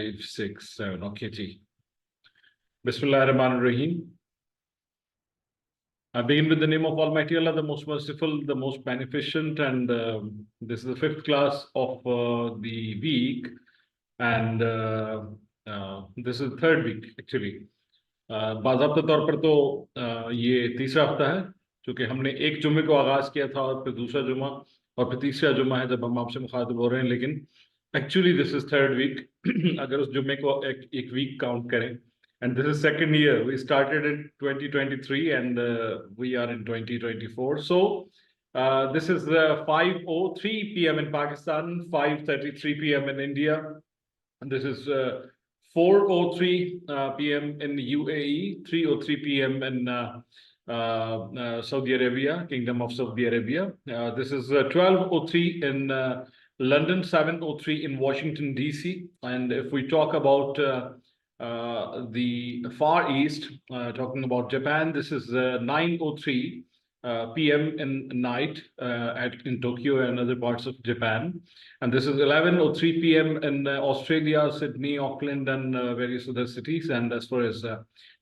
5, 6, 7. Okay, ji. Bismillahirrahmanirrahim. I begin with the name of Almighty Allah, the most merciful, the most beneficent, and this is the 5th class of the week, and this is the 3rd week actually. बाज़ाब्ता तौर पर तो ये तीसरा हफ्ता है, क्योंकि हमने एक जुम्मे को आगाज किया था और फिर दूसरा जुम्मा और फिर तीसरा जुम्मा है जब हम आपसे मुखातिब हो रहे हैं, लेकिन actually this is 3rd week अगर उस जुम्मे को एक वीक काउंट करें. And this is 2nd year. We started in 2023 and we are in 2024. So this is 5:03 p.m. in Pakistan, 5:33 p.m. in India, and this is 4:03 p.m. in UAE, 3:03 p.m. in Saudi Arabia, Kingdom of Saudi Arabia. This is 12:03 in London, 7:03 in Washington DC. And if we talk about the Far East, talking about Japan, this is 9:03 p.m. in night in Tokyo and other parts of Japan, and this is 11:03 p.m. in Australia, Sydney, Auckland, and various other cities. And as far as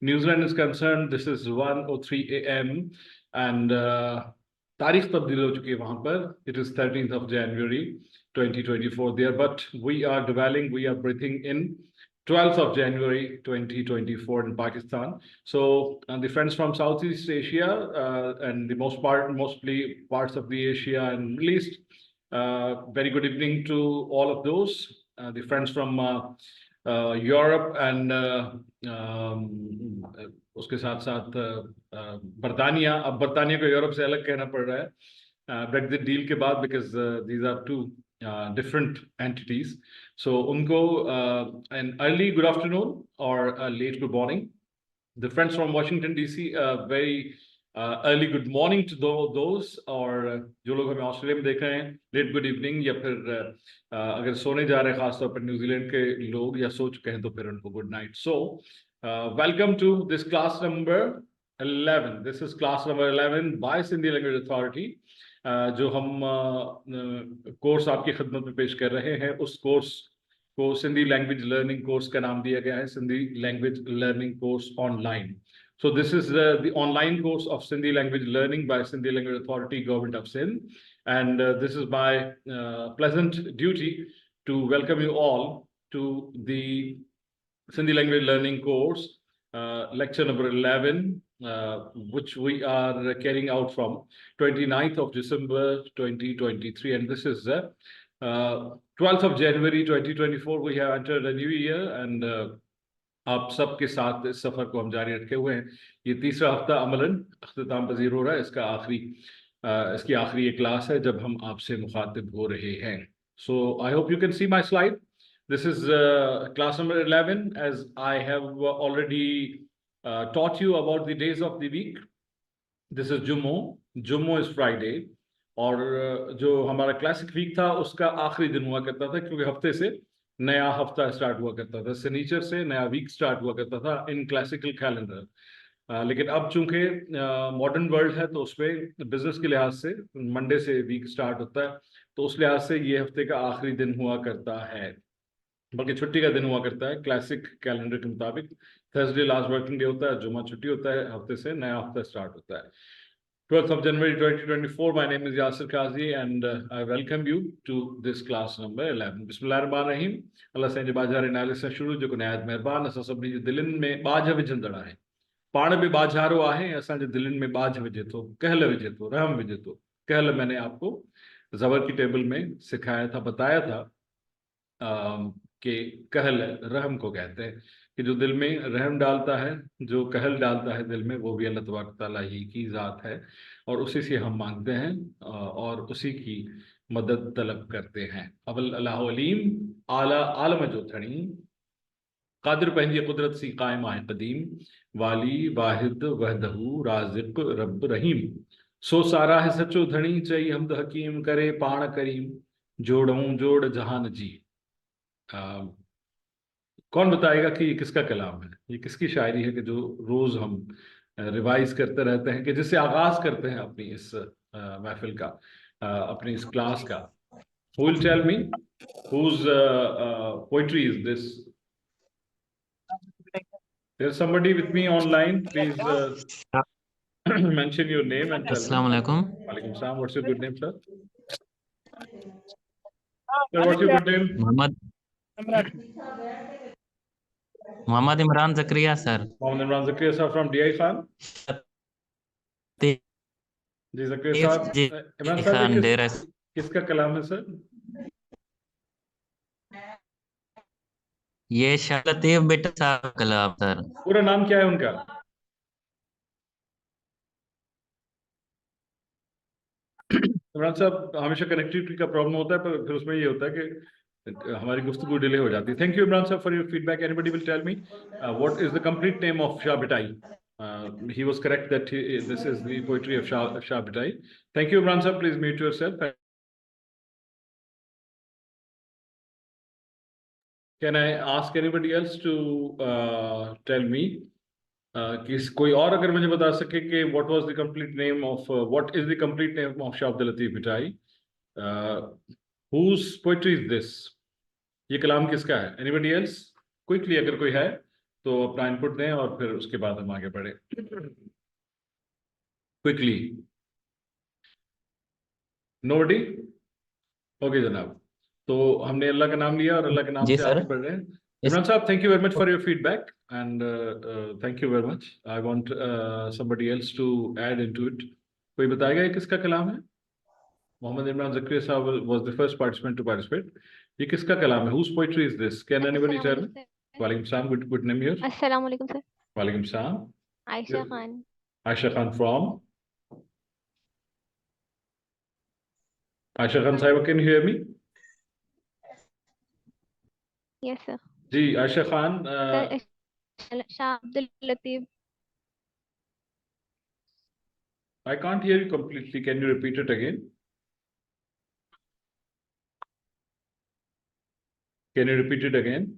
New Zealand is concerned, this is 1:03 a.m. and तारीख तब्दील हो चुकी है वहां पर. It is 13th of January 2024 there, but we are dwelling, we are breathing in 12th of January 2024 in Pakistan. So the friends from Southeast Asia and the mostly parts of the Asia and Middle East, very good evening to all of those. The friends from Europe and उसके साथ साथ बर्तानिया, अब बर्तानिया को Europe से अलग कहना पड़ रहा है ब्रेक्जिट डील के बाद, because these are two different entities. So unko an early good afternoon or a late good morning. The friends from Washington DC, very early good morning to those, और जो लोग हमें ऑस्ट्रेलिया में देख रहे हैं लेट गुड इवनिंग, या फिर अगर सोने जा रहे हैं खासतौर पर न्यूजीलैंड के लोग या सो चुके हैं तो फिर उनको good night. So welcome to this class number 11. This is class number 11 by Sindhi language authority. जो हम कोर्स आपकी खिदमत में पेश कर रहे हैं, उस कोर्स को सिंधी लैंग्वेज लर्निंग कोर्स का नाम दिया गया है, Sindhi language learning course online. So this is the online course of Sindhi language learning by Sindhi Language Authority, Government of Sindh, and this is my pleasant duty to welcome you all to the Sindhi language learning course, lecture number 11, which we are carrying out from 29th of December 2023, and this is 12th of January 2024. We have entered a new year, and आप सबके साथ इस सफर को हम जारी रखे हुए हैं. ये तीसरा हफ्ता अमलन अख्तिताम पजीर हो रहा है. इसकी आखिरी एक क्लास है जब हम आपसे मुखातिब हो रहे हैं. So I hope you can see my slide. This is class number 11 as I have already taught you about the days of the week. This is जुम्मो इज फ्राइडे, और जो हमारा क्लासिक वीक था उसका आखिरी दिन हुआ करता था, क्योंकि हफ्ते से नया हफ्ता स्टार्ट हुआ करता था, शनिचर से नया वीक स्टार्ट हुआ करता था इन क्लासिकल कैलेंडर. लेकिन अब चूंकि मॉडर्न वर्ल्ड है तो उसमें बिजनेस के लिहाज से मंडे से वीक स्टार्ट होता है, तो उस लिहाज से ये हफ्ते का आखिरी दिन हुआ करता है, बल्कि छुट्टी का दिन हुआ करता है. क्लासिक कैलेंडर के मुताबिक थर्सडे लास्ट वर्किंग डे होता है, जुम्मा छुट्टी होता है, हफ्ते से नया हफ्ता स्टार्ट होता है. 12th of January 2024. My name is Yasir Qazi and I welcome you to this class number 11. Bismillahirrahmanirrahim. Allah से बाजार नाले से शुरू जो कुनायत मेहरबान असां सभिनी जे दिलनि में बाज विझंदड़ आहे. पाण बि बाजारो आहे, असां जे दिलनि में बाज विझे थो, कहल विझे थो, रहम विझे थो. कहल मैंने आपको ज़बर की टेबल में सिखाया था, बताया था कि कहल रहम को कहते हैं, कि जो दिल में रहम डालता है, जो कहल डालता है दिल में, वो भी अल्लाह तबारक तआला ही की ज़ात है, और उसी से हम मांगते हैं और उसी की मदद तलब करते हैं. अवल अल्लाह अलीम आला आलम जो थणी कादिर पंहिंजी कुदरत सी कायम आहे क़दीम, वाली वाहिद वहदहू राज़िक़ रब रहीम. सो सारा है सचो धणी, चई हमद हकीम, करे पाण करीम, जोड़ऊं जोड़ जहान जी. कौन बताएगा कि ये किसका कलाम है, ये किसकी शायरी है कि जो रोज हम रिवाइज करते रहते हैं, कि जिससे आगाज करते हैं अपनी इस महफिल का, अपनी इस क्लास का. Who will tell me whose poetry is this? There's somebody with me online. Please mention your name and tell me. Assalamu alaikum. Walaikum salam. What's your good name, sir? Sir, what's your good name? Muhammad Imran Zakariya, sir. Mohammed Imran Zakariya sir from DI Khan. Ji Zakariya साहब, इमरान साहब ये किसका कलाम है sir? ये शाह लतीफ बेटा साहब का कलाम सर। पूरा नाम क्या है उनका? इमरान साहब, हमेशा कनेक्टिविटी का प्रॉब्लम होता है, पर फिर उसमें ये होता है कि हमारी गुफ्तगू डिले हो जाती है। थैंक यू इमरान साहब for your feedback. Anybody will tell me what is the complete name of Shah Bhittai? He was correct that this is the poetry of Shah Bitai. Thank you, Imran sir. Please mute yourself. Can I ask anybody else to tell me? कोई और अगर मुझे बता सके कि what was the complete name of what is the complete name of Shah Abdul Latif Bitai? Whose poetry is this? ये कलाम किसका है? Anybody else? Quickly अगर कोई है तो अपना इनपुट दें और फिर उसके बाद हम आगे बढ़े। क्विकली। नोबडी? ओके जनाब, तो हमने अल्लाह का नाम लिया और अल्लाह के नाम से आगे बढ़ रहे हैं। इमरान साहब, thank you very much for your feedback and thank you very much. I want somebody else to add into it. कोई बताएगा ये किसका कलाम है? मोहम्मद इमरान ज़करिया साहब was the first participant to participate. ये किसका कलाम है? Whose poetry is this? Can anybody tell me? वालेकुम सलाम। Good name here? अस्सलाम वालेकुम सर। वालेकुम सलाम। आयशा खान। आयशा खान फ्रॉम? आयशा खान साहिबा, can you hear me? Yes sir. जी Ayesha Khan, Shah Abdul Latif. I can't hear you completely. Can you repeat it again? Can you repeat it again?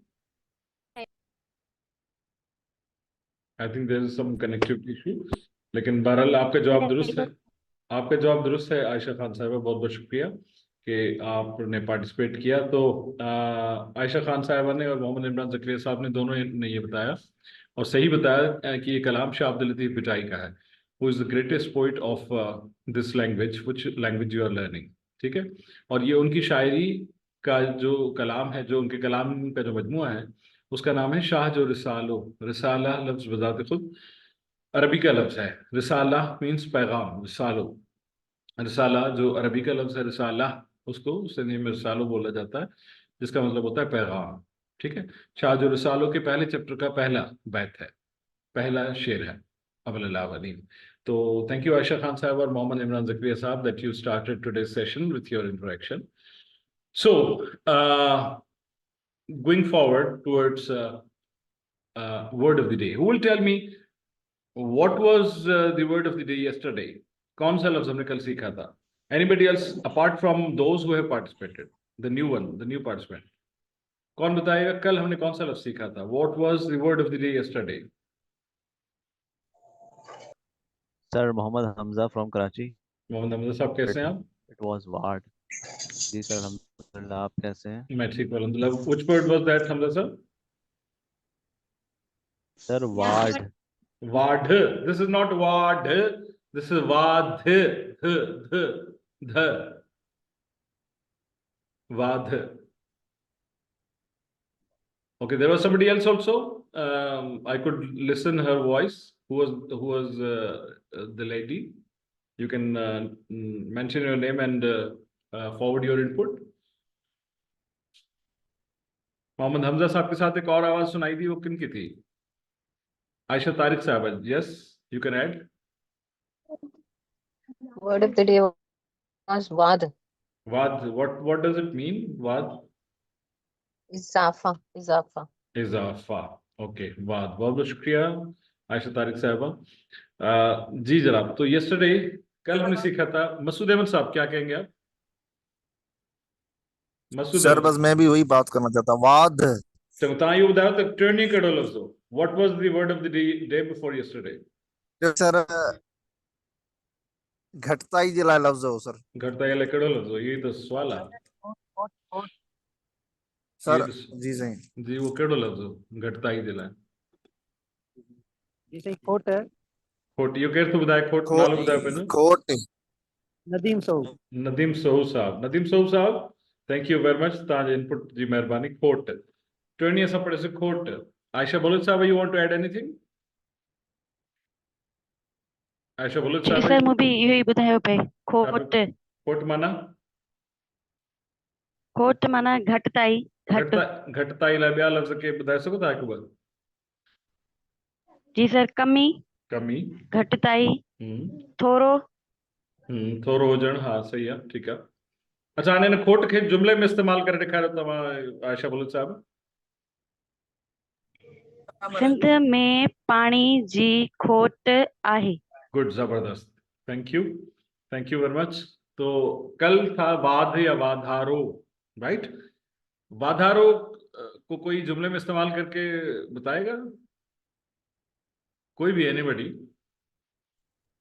I think there is some connectivity issue. लेकिन बहरहाल आपका जवाब दुरुस्त है। आपका जवाब दुरुस्त है आयशा खान साहिबा, बहुत बहुत शुक्रिया कि आपने पार्टिसिपेट किया। तो आयशा खान साहिबा ने और मोहम्मद इमरान ज़करिया साहब ने दोनों ने ये बताया और सही बताया कि ये कलाम शाह अब्दुल लतीफ बिटाई का है। Who is the greatest poet of this language? Which language you are learning? ठीक है। और ये उनकी शायरी का जो कलाम है, जो उनके कलाम का जो मजमुआ है, उसका नाम है शाह जो रिसालो। रिसाला लफ्ज बजाते खुद अरबी का लफ्ज है। रिसाला मीन्स पैगाम, रिसालो। रिसाला जो अरबी का लफ्ज है, रिसाला उसको सिंधी में रिसालो बोला जाता है, जिसका मतलब होता है पैगाम। ठीक है। शाह जो रिसालो के पहले चैप्टर का पहला बैत है, पहला शेर है अवल-अल-अवलीन। तो thank you Aisha Khan Sahib और Mohammed Imran Zakariya Sahib that you started today's session with your interaction. So going forward towards word of the day, who will tell me what was the word of the day yesterday? कौन सा लफ्ज हमने कल सीखा था? Anybody else apart from those who have participated? The new one, the new participant. कौन बताएगा कल हमने कौन सा लफ्ज सीखा था? What was the word of the day yesterday? Sir Mohammad Hamza from Karachi. Mohammad Hamza साहब कैसे हैं आप? इट वाज वार्ड। जी सर अल्हम्दुलिल्लाह, आप कैसे हैं? मैं ठीक हूं अल्हम्दुलिल्लाह। Which word was that Hamza sir? Sir वार्ड। वाड। दिस इज नॉट वाड, दिस इज वाद। ध वाद। Okay, there was somebody else also. I could listen her voice. Who was the lady? You can mention your name and forward your input. Mohammad Hamza साहब के साथ एक और आवाज सुनाई दी, वो किन की थी? आयशा तारिक साहब। Yes, you can add. Word of the day was wad. Wad. What does it mean? Wad. Izafa. Izafa. इजाफा। ओके, वाद। बहुत बहुत शुक्रिया आयशा तारिक साहबा। जी जनाब, तो यस्टरडे कल हमने सीखा था। मसूद अहमद साहब क्या कहेंगे आप? मसूद सर बस मैं भी वही बात करना चाहता हूँ। वाद। तो ता ये बताओ तो टर्नी कड़ो लफ्जो। What was the word of the day before yesterday? Sir घटता ही जिला लफ्ज हो सर। घटता ये कड़ो लफ्जो, ये तो सवाल है सर। जी सही जी, वो कड़ो लफ्जो घटता ही जिला जी साईं खोट खोट इहो केरु थो ॿुधाए? खोट खोट नालो ॿुधायो पंहिंजो। खोट नदीम सऊ नदीम सोहू साहब। नदीम सोहू साहब, थैंक यू वेरी मच तव्हांजे इनपुट जी महिरबानी। खोट टियों असां पढ़ियोसीं खोट। आयशा बुलट साहब, you want to add anything? Aisha Bulat ji साहब, सर मूं बि इहो ई ॿुधायो पे खोट खोट माना खोट माना घटिताई घटि। घटिताई लाइ ॿिया लफ़्ज़ के ॿुधाए सघो था हिकु ॿ? जी सर कमी कमी, घटिताई हम्म, थोरो थोरो हुजणु, हा सही आहे, ठीकु आहे। अच्छा, हाणे हिन खोट खे जुमिले में इस्तेमालु करे ॾेखारियो तव्हां आयशा बुलट साहब। सिंध में पाणी जी खोट आहे। गुड, जबरदस्त, थैंक यू वेरी मच। तो कल था वाद या वाधारो, राइट? वाधारो को कोई जुमले में इस्तेमाल करके बताएगा? कोई भी, एनीबॉडी,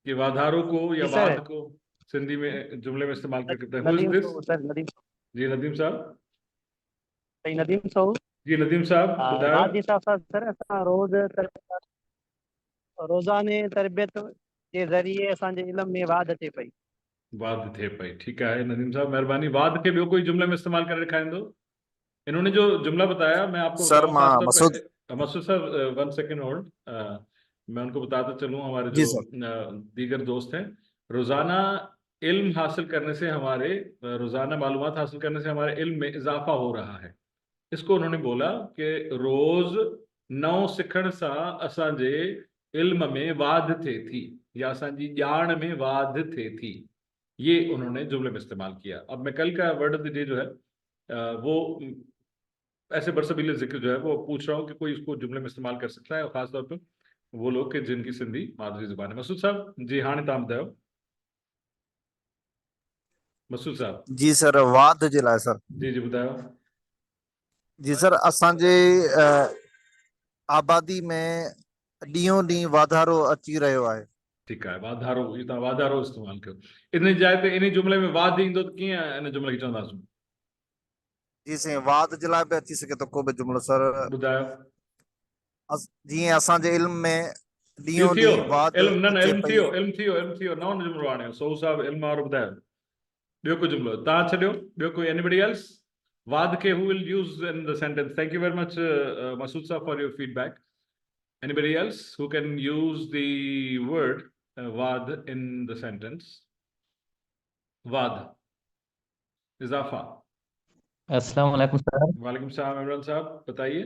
कि वाधारो को या जी सर। वाद को सिंधी में जुमले में इस्तेमाल करके बताए? Who is Nadeem this? सऊ सर नदीम जी नदीम साहब। साईं नदीम सऊ जी नदीम साहब ॿुधायो। वाद जे हिसाब सां सर असां रोज़ाने तरबियत जे ज़रिए असांजे इल्म में वाद थिए पई। वाद थिए पई, ठीकु आहे नदीम साहब, महिरबानी। वाद के ॿियो कोई जुमले में इस्तेमाल करे ॾेखारींदो? इन्होंने जो जुमला बताया मैं आपको सर बताऊं, मां खासतौर मसूद पे मसूद साहब, 1 सेकंड होल्ड, मैं उनको बताता चलूं, हमारे जी जो सर। दीगर दोस्त हैं, रोजाना इल्म हासिल करने से हमारे रोजाना मालूमात हासिल करने से हमारे इल्म में इजाफा हो रहा है। इसको उन्होंने बोला कि रोज नओं सिखण सां असांजे इल्म में वाध थिए थी या असांजी ॼाण में वाध थिए थी। ये उन्होंने जुमले में इस्तेमाल किया। अब मैं कल का वर्ड ऑफ द डे जो है वो ऐसे बरसबीले जिक्र जो है वो पूछ रहा हूँ कि कोई इसको जुमले में इस्तेमाल कर सकता है, और खासतौर पर वो लोग कि जिनकी सिंधी मादरी जुबान है। मसूद साहब जी, हाणे तव्हां ॿुधायो। मसूद साहब जी सर, वाद जे लाइ सर। जी जी ॿुधायो। जी सर, असांजे आबादी में ॾींहों ॾींहुं वाधारो अची रहियो आहे। ठीकु आहे, वाधारो, इहो तव्हां वाधारो इस्तेमालु कयो। इन जाइ ते इन जुमले में वाद ईंदो त कीअं इन जुमले खे चवंदासीं? जी साईं, वाद जे लाइ बि अची सघे थो को बि जुमिलो सर। ॿुधायो। जीअं असांजे इल्म में इहो ॾींहों थियो ॾींहुं वाद इल्म? न अचे इल्म पई। थियो नओं जुमिलो आणियो। सोहू साहब इल्म वारो ॿुधायो। ॿियो कोई जुमिलो तव्हां छॾियो? ॿियो कोई, एनीबडी एल्स? वाद खे who will use in the sentence? Thank you very much, Masood sir, for your feedback. Anybody else who can use the word वाद in the sentence? वाद, इजाफा। अस्सलाम वालेकुम सर। वालेकुम सलाम इमरान साहब, बताइए।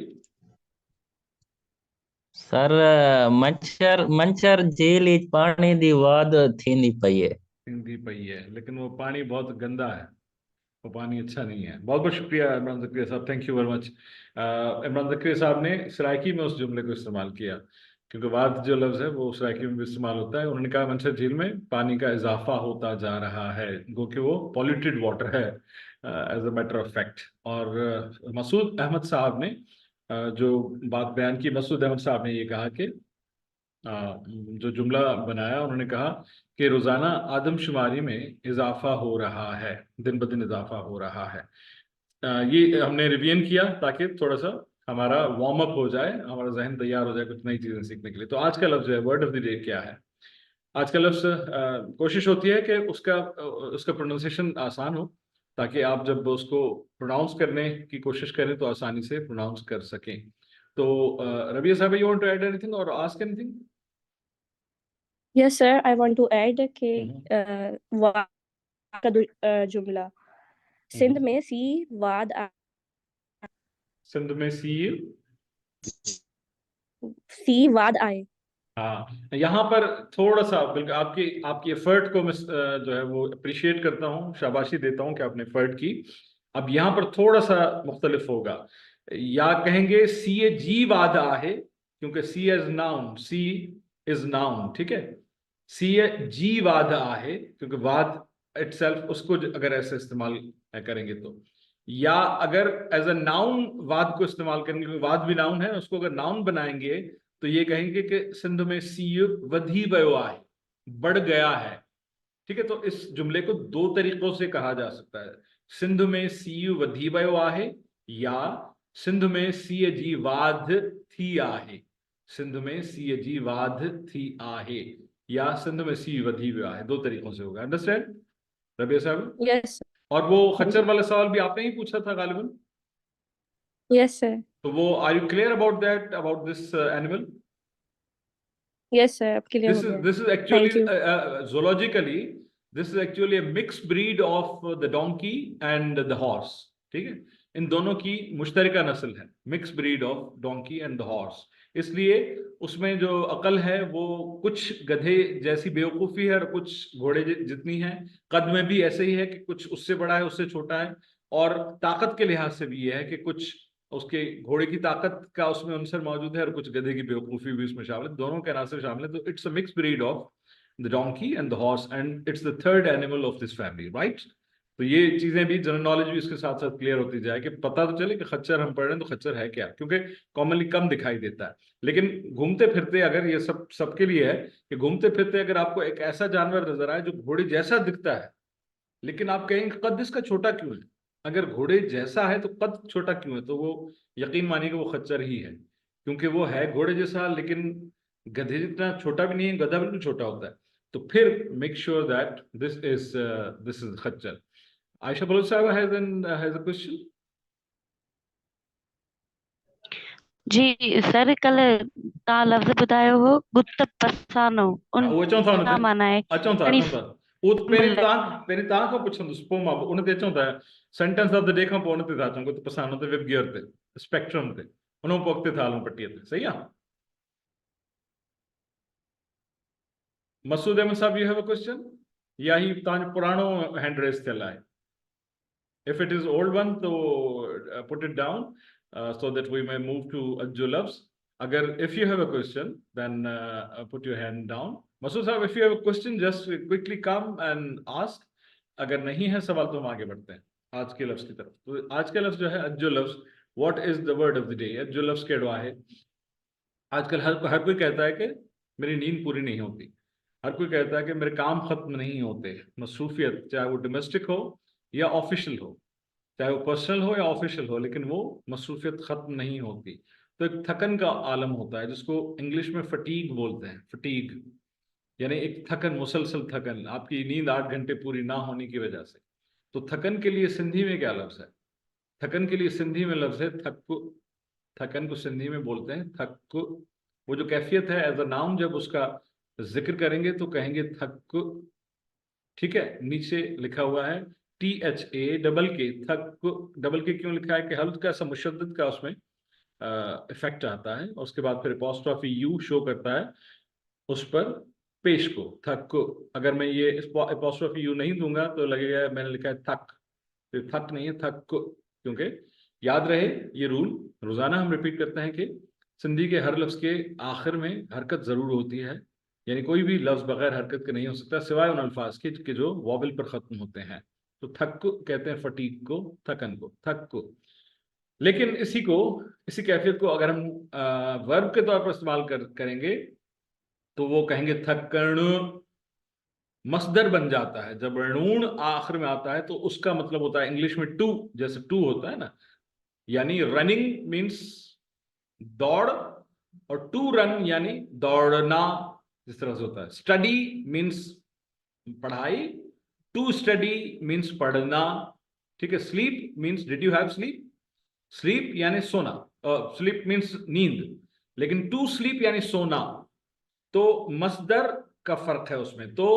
सर मच्छर मच्छर जेल विच पानी दी वाद थींदी पई है। हिंदी पई है, लेकिन वो पानी बहुत गंदा है, वो पानी अच्छा नहीं है। बहुत बहुत शुक्रिया इमरान ज़करिया साहब, thank you very much. Imran Zakaria साहब ने सराइकी में उस जुमले को इस्तेमाल किया, क्योंकि वाद जो लफ्ज़ है वो सराइकी में भी इस्तेमाल होता है। उन्होंने कहा मंछर झील में पानी का इजाफा होता जा रहा है, गो कि वो पॉल्यूटेड वाटर है as a matter of fact. और मसूद अहमद साहब ने जो बात बयान की, मसूद अहमद साहब ने ये कहा कि जो जुमला बनाया, उन्होंने कहा कि रोजाना आदमशुमारी में इजाफा हो रहा है, दिन ब दिन इजाफा हो रहा है। ये हमने रिवीजन किया ताकि थोड़ा सा हमारा वार्म अप हो जाए, हमारा जहन तैयार हो जाए कुछ नई चीजें सीखने के लिए। तो आज का लफ्ज है, वर्ड ऑफ द डे क्या है? आज का लफ्ज कोशिश होती है कि उसका प्रोनाउंसिएशन आसान हो, ताकि आप जब उसको प्रोनाउंस करने की कोशिश करें तो आसानी से प्रोनाउंस कर सकें। तो रबिया साहब, you want to add anything और ask anything? Yes, sir. I want to add कि वाद का जुमला सिंध में सी वाद सिंध में सी वाद आए। हाँ, यहाँ पर थोड़ा सा बिल्कुल आपकी एफर्ट को मैं जो है वो अप्रिशिएट करता हूँ, शाबाशी देता हूँ कि आपने एफर्ट की। अब यहाँ पर थोड़ा सा मुख्तलिफ होगा, या कहेंगे सी ए जी वाद आहे, क्योंकि सी एज नाउन, सी इज नाउन, ठीक है। सी ए जी वाद आहे क्योंकि वाद इटसेल्फ, उसको अगर ऐसे इस्तेमाल करेंगे तो, या अगर एज अ नाउन वाद को इस्तेमाल करेंगे, क्योंकि वाद भी नाउन है, उसको अगर नाउन बनाएंगे तो ये कहेंगे कि सिंध में सी वधी वयो आहे, बढ़ गया है, ठीक है। तो इस जुमले को दो तरीकों से कहा जा सकता है, सिंध में सी वधी वयो आहे या सिंध में सी जी वाध थी आहे। सिंध में सी जी वाध थी आहे या सिंध में सी वधी वियो आहे, दो तरीकों से होगा। अंडरस्टैंड रबिया साहब? यस और वो खच्चर वाला सवाल भी आपने ही पूछा था गालिबन, यस सर, तो वो are you clear about that, about this animal? Yes sir, अब क्लियर हो गया। This is Thank actually you. zoologically this is actually a mixed breed of the donkey and the horse, ठीक है? इन दोनों की मुश्तरका नस्ल है, mix breed of donkey and the horse. इसलिए उसमें जो अकल है वो कुछ गधे जैसी बेवकूफ़ी है और कुछ घोड़े जितनी है। कद में भी ऐसे ही है कि कुछ उससे बड़ा है, उससे छोटा है, और ताकत के लिहाज से भी ये है कि कुछ उसके घोड़े की ताकत का उसमें अंसर मौजूद है और कुछ गधे की बेवकूफ़ी भी उसमें शामिल है, दोनों के अनासर शामिल है। तो it's a mix breed of the donkey and the horse and it's the third animal of this family, right? तो ये चीजें भी, जनरल नॉलेज भी इसके साथ साथ क्लियर होती जाए कि पता तो चले कि खच्चर हम पढ़ रहे हैं तो खच्चर है क्या, क्योंकि कॉमनली कम दिखाई देता है। लेकिन घूमते फिरते अगर ये सबके लिए है कि घूमते फिरते अगर आपको एक ऐसा जानवर नजर आए जो घोड़े जैसा दिखता है, लेकिन आप कहेंगे कद इसका छोटा क्यों है, अगर घोड़े जैसा है तो कद छोटा क्यों है, तो वो यकीन मानिए कि वो खच्चर ही है, क्योंकि वो है घोड़े जैसा लेकिन गधे जितना छोटा भी नहीं है, गधा बिल्कुल छोटा होता है। तो फिर make sure that this is खच्चर। आयशा बलोच साहब has a question? जी सर, कल तव्हां लफ़्ज़ ॿुधायो हो गुत पसानो, उन उहो अचूं था हुन छा ते, माना आहे? अचूं था उहो त पहिरीं तव्हां खां पुछंदुसि, पोइ मां उन ते अचूं था। सेंटेंस ऑफ द डे खां पोइ उन ते था अचूं, गुत पसानो ते, विब गियर ते, स्पेक्ट्रम ते, उन पोइ अॻिते था हलूं पटीअ ते, सही आहे? मसूद अहमद साहब, यू हैव अ क्वेश्चन या ही तव्हांजो पुराणो हैंड रेस थियल आहे? If it is old one, so put it down so that we may move to Ajju Loves. Agar if you have a question, then put your hand down. Masood sahab, if you have a question, just quickly come and ask. अगर नहीं है सवाल तो हम आगे बढ़ते हैं आज के लफ्ज की तरफ। तो आज का लफ्ज जो है अज्जो लफ्ज, what is the word of the day? अज्जो लफ्ज केड़वा है? आजकल हर कोई कहता है कि मेरी नींद पूरी नहीं होती, हर कोई कहता है कि मेरे काम खत्म नहीं होते। मसरूफियत, चाहे वो डोमेस्टिक हो या ऑफिशियल हो, चाहे वो पर्सनल हो या ऑफिशियल हो, लेकिन वो मसरूफियत खत्म नहीं होती। तो एक थकन का आलम होता है जिसको इंग्लिश में फटीग बोलते हैं। फटीग यानी एक थकन, मुसलसल थकन, आपकी नींद 8 घंटे पूरी ना होने की वजह से। तो थकन के लिए सिंधी में क्या लफ्ज है? थकन के लिए सिंधी में लफ्ज है थक्कु। थकन को सिंधी में बोलते हैं थक्कु। वो जो कैफियत है एज अ नाउन, जब उसका जिक्र करेंगे तो कहेंगे थक्कु, ठीक है? नीचे लिखा हुआ है THA डबल के, थक डबल के क्यों लिखा है कि हल्का सा मुशद्दद का उसमें इफेक्ट आता है, और उसके बाद फिर अपॉस्ट्रोफी यू शो करता है उस पर पेश को, थक को। अगर मैं ये अपॉस्ट्रोफी यू नहीं दूंगा तो लगेगा मैंने लिखा है थक, तो थक नहीं है थक को। क्योंकि याद रहे ये रूल रोजाना हम रिपीट करते हैं कि सिंधी के हर लफ्ज के आखिर में हरकत जरूर होती है, यानी कोई भी लफ्ज बगैर हरकत के नहीं हो सकता सिवाय उन अल्फाज के जो वॉवल पर खत्म होते हैं। तो थक को कहते हैं फटीग को, थकन को, थक को। लेकिन इसी कैफियत को अगर हम वर्ब के तौर पर इस्तेमाल करेंगे तो वो कहेंगे थकन। मसदर बन जाता है जब णून आखिर में आता है, तो उसका मतलब होता है इंग्लिश में टू, जैसे टू होता है ना, यानी रनिंग मीन्स दौड़, और टू रन यानी दौड़ना, जिस तरह से होता है। स्टडी मीन्स पढ़ाई, टू स्टडी मीन्स पढ़ना, ठीक है? Sleep means did you have sleep, sleep यानी सोना, स्लीप मीन्स नींद, लेकिन टू स्लीप यानी सोना। तो मसदर का फर्क है उसमें। तो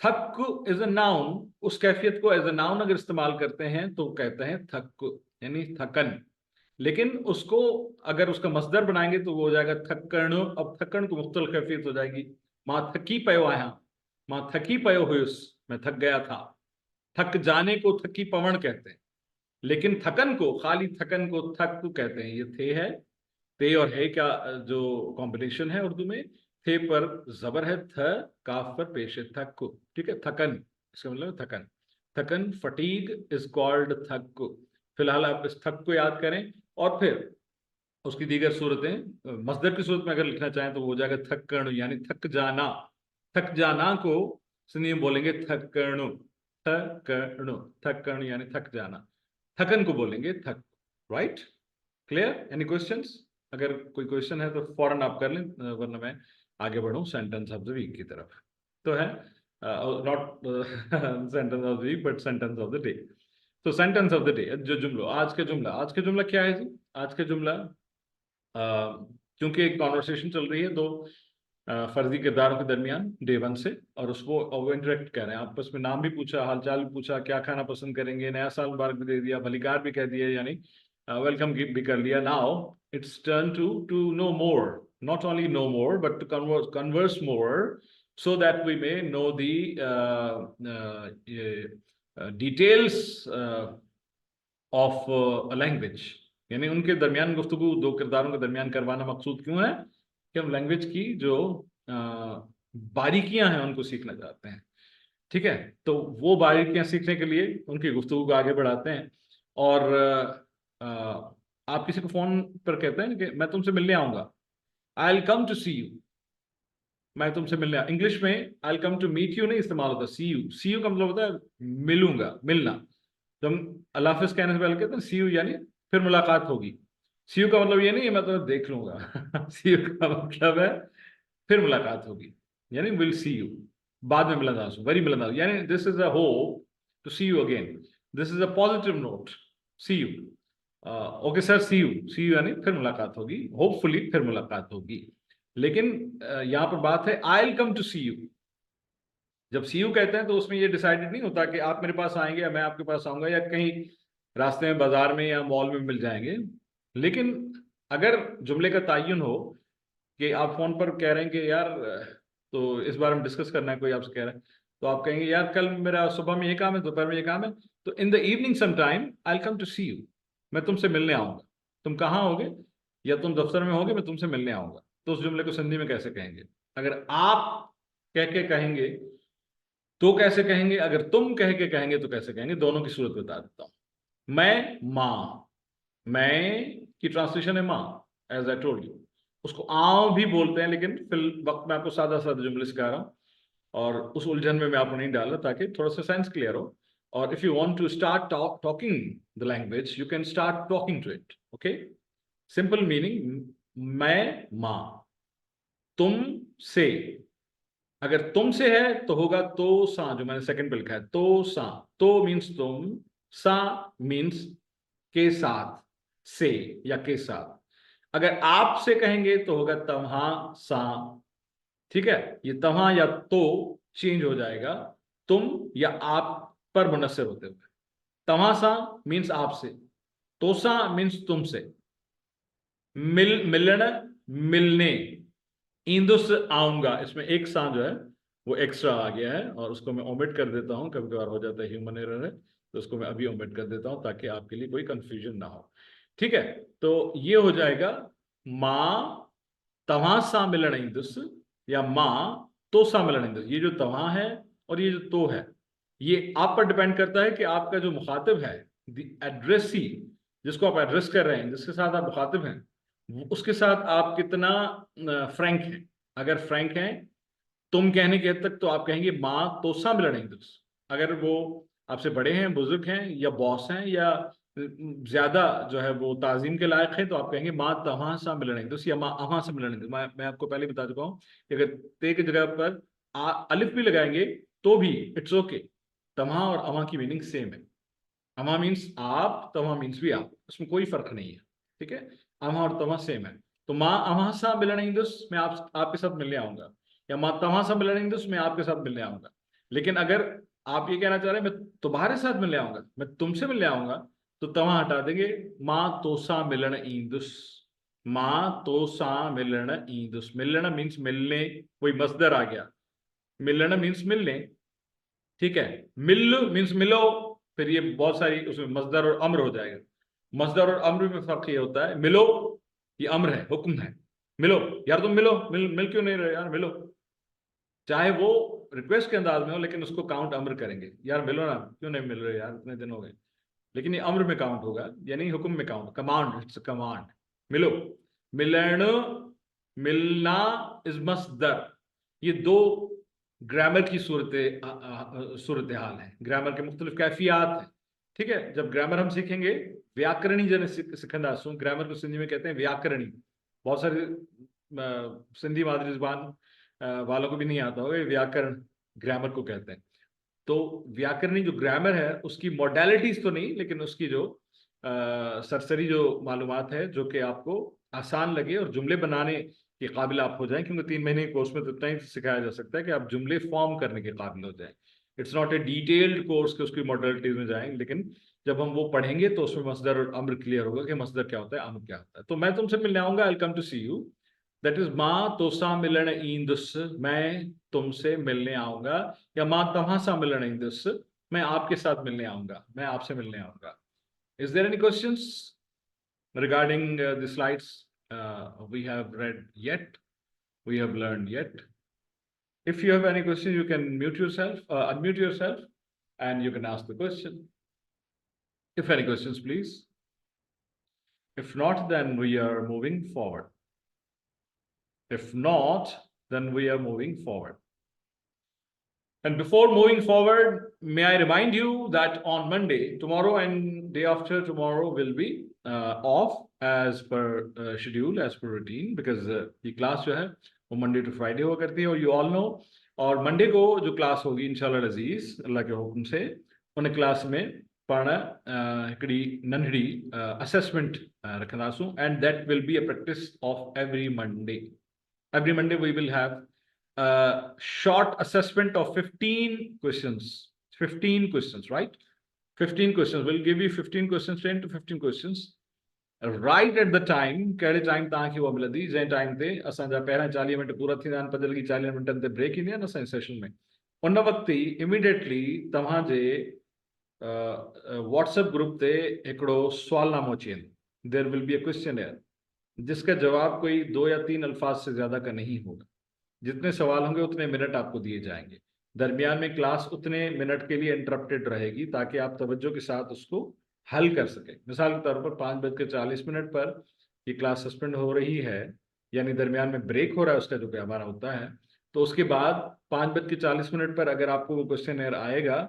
थक इज अ नाउन, उस कैफियत को एज अ नाउन अगर इस्तेमाल करते हैं तो कहते हैं थक यानी थकन। लेकिन उसको अगर उसका मसदर बनाएंगे तो वो हो जाएगा थकण। अब थकण को मुख्तलिफ कैफियत हो जाएगी। मां थकी पयो आया, मां थकी पयो हुयुस, मैं थक गया था। थक जाने को थकी पवण कहते हैं, लेकिन थकन को, खाली थकन को थक कहते हैं। ये थे है, ते और है का जो कॉम्बिनेशन है उर्दू में, थे पर जबर है, थ काफ पर पेश है, थक को, ठीक है? थकन, इसका मतलब थकन। थकन, फटीग इज कॉल्ड थक। फिलहाल आप इस थक को याद करें, और फिर उसकी दीगर सूरतें मसदर की सूरत में अगर लिखना चाहें तो वो हो जाएगा थकण यानी थक जाना। थक जाना को सिंधी में बोलेंगे थकणु, थकणु, थकण यानी थक जाना। थकन को बोलेंगे थक। राइट? क्लियर? Any questions? अगर कोई क्वेश्चन है तो फौरन आप कर लें, वरना मैं आगे बढ़ूं सेंटेंस ऑफ द वीक की तरफ। तो है not sentence of the week but sentence of the day. तो सेंटेंस ऑफ द डे, जो जुमलो आज का जुमला क्या है जी? आज का जुमला क्योंकि एक कॉन्वर्सेशन चल रही है दो फर्जी किरदारों के दरमियान डे 1 से, और उसको वो इंटरेक्ट कर रहे हैं आपस में, नाम भी पूछा, हालचाल भी पूछा, क्या खाना पसंद करेंगे, नया साल मुबारक भी दे दिया, भलीकार भी कह दिया, यानी वेलकम भी कर लिया। Now it's turn to know more, not only know more but to converse more, so that we may know the details of a language। यानी उनके दरमियान गुफ्तगू दो किरदारों के दरमियान करवाना मकसूद क्यों है कि हम लैंग्वेज की जो बारीकियां हैं उनको सीखना चाहते हैं। ठीक है, तो वो बारीकियां सीखने के लिए उनकी गुफ्तगू को आगे बढ़ाते हैं। और आप किसी को फोन पर कहते हैं कि मैं तुमसे मिलने आऊंगा, I'll come to see you, मैं तुमसे मिलने, इंग्लिश में I'll come to meet you नहीं इस्तेमाल होता, see you का मतलब होता है मिलूंगा, मिलना। तो हम अल्लाह हाफिज़ कहने से पहले कहते हैं see you, यानी फिर मुलाकात होगी। see you का मतलब ये नहीं है मैं तुम्हें देख लूंगा see you का मतलब है फिर मुलाकात होगी, यानी we'll see you, बाद में मिलना, वरी मिलना, यानी this is a hope to see you again, this is a positive note, see you। Okay sir, see you यानी फिर मुलाकात होगी, होपफुली फिर मुलाकात होगी। लेकिन यहाँ पर बात है I will come to see you. जब सी यू कहते हैं तो उसमें ये डिसाइडेड नहीं होता कि आप मेरे पास आएंगे या मैं आपके पास आऊंगा या कहीं रास्ते में बाजार में या मॉल में मिल जाएंगे। लेकिन अगर जुमले का तयन हो कि आप फोन पर कह रहे हैं कि यार तो इस बारे में डिस्कस करना है, कोई आपसे कह रहा है, तो आप कहेंगे यार कल मेरा सुबह में ये काम है, दोपहर में ये काम है, तो in the evening some time I will come to see you, मैं तुमसे मिलने आऊंगा। तुम कहाँ होगे, या तुम दफ्तर में होगे, मैं तुमसे मिलने आऊंगा। तो उस जुमले को सिंधी में कैसे कहेंगे? अगर आप कह के कहेंगे तो कैसे कहेंगे, अगर तुम कह के कहेंगे तो कैसे कहेंगे, दोनों की सूरत बता देता हूं। मैं माँ, मैं की ट्रांसलेशन है माँ, एज आई टोल्ड यू। उसको आऊं भी बोलते हैं, लेकिन फिल वक्त में आपको सादा सादा जुमले सिखा रहा हूं और उस उलझन में मैं आपको नहीं डाल रहा, ताकि थोड़ा सा सेंस क्लियर हो। Or if you want to start talking the language, you can start talking to it. Okay? Simple meaning, मैं माँ, तुम से, अगर तुम से है तो होगा तो सा, जो मैंने सेकंड पे लिखा है, तो सा। तो मीन्स तुम, सा मीन्स के साथ, से या के साथ। अगर आप से कहेंगे तो होगा तम्हा सा। ठीक है, ये तम्हा या तो चेंज हो जाएगा तुम या आप पर मुनस्सर होते हुए। तमाशा मीन्स आपसे, तोसा मीन्स तुमसे, मिलना मिलने, इंदुस आऊंगा, इसमें एक सा जो है वो एक्स्ट्रा आ गया है और उसको मैं ओमिट कर देता हूं, कभी कभार हो जाता है, ह्यूमन एरर है, तो उसको मैं अभी ओमिट कर देता हूं ताकि आपके लिए कोई कंफ्यूजन ना हो। ठीक है, तो ये हो जाएगा माँ तमाशा मिलना इंदुस या माँ तोसा मिलना इंदुस। ये जो तमा है और ये जो तो है, ये आप पर डिपेंड करता है कि आपका जो मुखातिब है, एड्रेसी, जिसको आप एड्रेस कर रहे हैं, जिसके साथ आप मुखातिब हैं, उसके साथ आप कितना फ्रैंक हैं। अगर फ्रैंक हैं तुम कहने के हद तक तो आप कहेंगे माँ तोसा मिलना इंदुस। अगर वो आपसे बड़े हैं, बुजुर्ग हैं या बॉस हैं या ज्यादा जो है वो ताजीम के लायक है, तो आप कहेंगे माँ तहाँ सा मिलना इंदुस या माँ अहाँ से मिलना इंदुस। मैं आपको पहले बता चुका हूँ कि अगर ते की जगह पर अलिफ भी लगाएंगे तो भी इट्स ओके। तमा और अमा की मीनिंग सेम है। अमा मीन्स आप, तमा मीन्स भी आप, उसमें कोई फर्क नहीं है। ठीक है, अमा और तमा सेम है। तो माँ अमा सा मिलना इंदुस, मैं आपके साथ मिलने आऊंगा, या माँ तमा सा मिलना इंदुस, मैं आपके साथ मिलने आऊंगा। लेकिन अगर आप ये कहना चाह रहे हैं मैं तुम्हारे साथ मिलने आऊंगा, मैं तुमसे मिलने आऊंगा, तो तमा हटा देंगे, माँ तोसा मिलना इंदुस, माँ तोसा मिलना इंदुस। मिलना मीन्स मिलने, कोई मसदर आ गया, मिलना मीन्स मिलने। ठीक है, मिल मीन्स मिलो, फिर ये बहुत सारी उसमें मसदर और अम्र हो जाएगा। मसदर और अम्र में फर्क ये होता है, मिलो ये अम्र है, हुक्म है, मिलो यार, तुम मिलो, मिल क्यों नहीं रहे यार, मिलो। चाहे वो रिक्वेस्ट के अंदाज में हो, लेकिन उसको काउंट अम्र करेंगे, यार मिलो ना, क्यों नहीं मिल रहे यार, इतने दिन हो गए। लेकिन ये अम्र में काउंट होगा, यानी हुक्म में काउंट, कमांड, इट्स कमांड। मिलो, मिलन, मिलना इज मसदर। ये दो ग्रामर की सूरत हाल है, ग्रामर के मुख्तलिफ कैफियात हैं। ठीक है, जब ग्रामर हम सीखेंगे, व्याकरणी जन सिखंदासूं, ग्रामर को सिंधी में कहते हैं व्याकरणी। बहुत सारे सिंधी मादरी जुबान वालों को भी नहीं आता होगा, व्याकरण ग्रामर को कहते हैं। तो व्याकरणी जो ग्रामर है उसकी मॉडलिटीज तो नहीं, लेकिन उसकी जो सरसरी जो मालूमात है जो कि आपको आसान लगे और जुमले बनाने के काबिल आप हो जाएं, क्योंकि 3 महीने के कोर्स में तो इतना ही सिखाया जा सकता है कि आप जुमले फॉर्म करने के काबिल हो जाएं। It's not a detailed course के उसकी मॉडलिटीज में जाएंगे, लेकिन जब हम वो पढ़ेंगे तो उसमें मसदर और अम्र क्लियर होगा कि मसदर क्या होता है, अम्र क्या होता है। तो मैं तुमसे मिलने आऊंगा, I come to see you, that is माँ तोसा मिलन ईंदुस, मैं तुमसे मिलने आऊंगा, या माँ तमासा मिलन ईंदुस, मैं आपके साथ मिलने आऊंगा, मैं आपसे मिलने आऊंगा। Is there any questions regarding the slides we have read yet, we have learned yet? If you have any question, you can mute yourself, unmute yourself, and you can ask the question. If any questions, please. If not, then we are moving forward. If not, then we are moving forward. And before moving forward, may I remind you that on Monday, tomorrow and day after tomorrow will be off as per schedule, as per routine, because the class जो है वो Monday to Friday हुआ करती है, और you all know, और Monday को जो class होगी इंशाल्लाह अजीज अल्लाह के हुक्म से, उन क्लास में पाना हिकड़ी नंढड़ी assessment रखंदासूं, and that will be a practice of every Monday. Every Monday we will have short assessment of 15 questions. 15 questions, right? 15 questions. We'll give you 15 questions, 10 to 15 questions. Right at the time, कहिड़े time तव्हांखे उहा मिलंदी, जंहिं time ते असांजा पहिरियां 40 minute पूरा थींदा आहिनि, 5 लॻी 40 मिनटनि ते ब्रेक ईंदी आहे न असांजे सेशन में, उन वक़्तु ई इमीडिएटली तव्हांजे व्हाट्सएप ग्रुप ते हिकिड़ो सुवालनामो अची वेंदो। There will be a questioner, जिसका जवाब कोई 2 या 3 अल्फाज से ज्यादा का नहीं होगा। जितने सवाल होंगे उतने मिनट आपको दिए जाएंगे। दरमियान में क्लास उतने मिनट के लिए इंटरप्टेड रहेगी ताकि आप तवज्जो के साथ उसको हल कर सकें। मिसाल के तौर पर 5:40 पर ये क्लास सस्पेंड हो रही है, यानी दरमियान में ब्रेक हो रहा है उसका जो कि हमारा होता है, तो उसके बाद 5:40 पर अगर आपको वो क्वेश्चन आएगा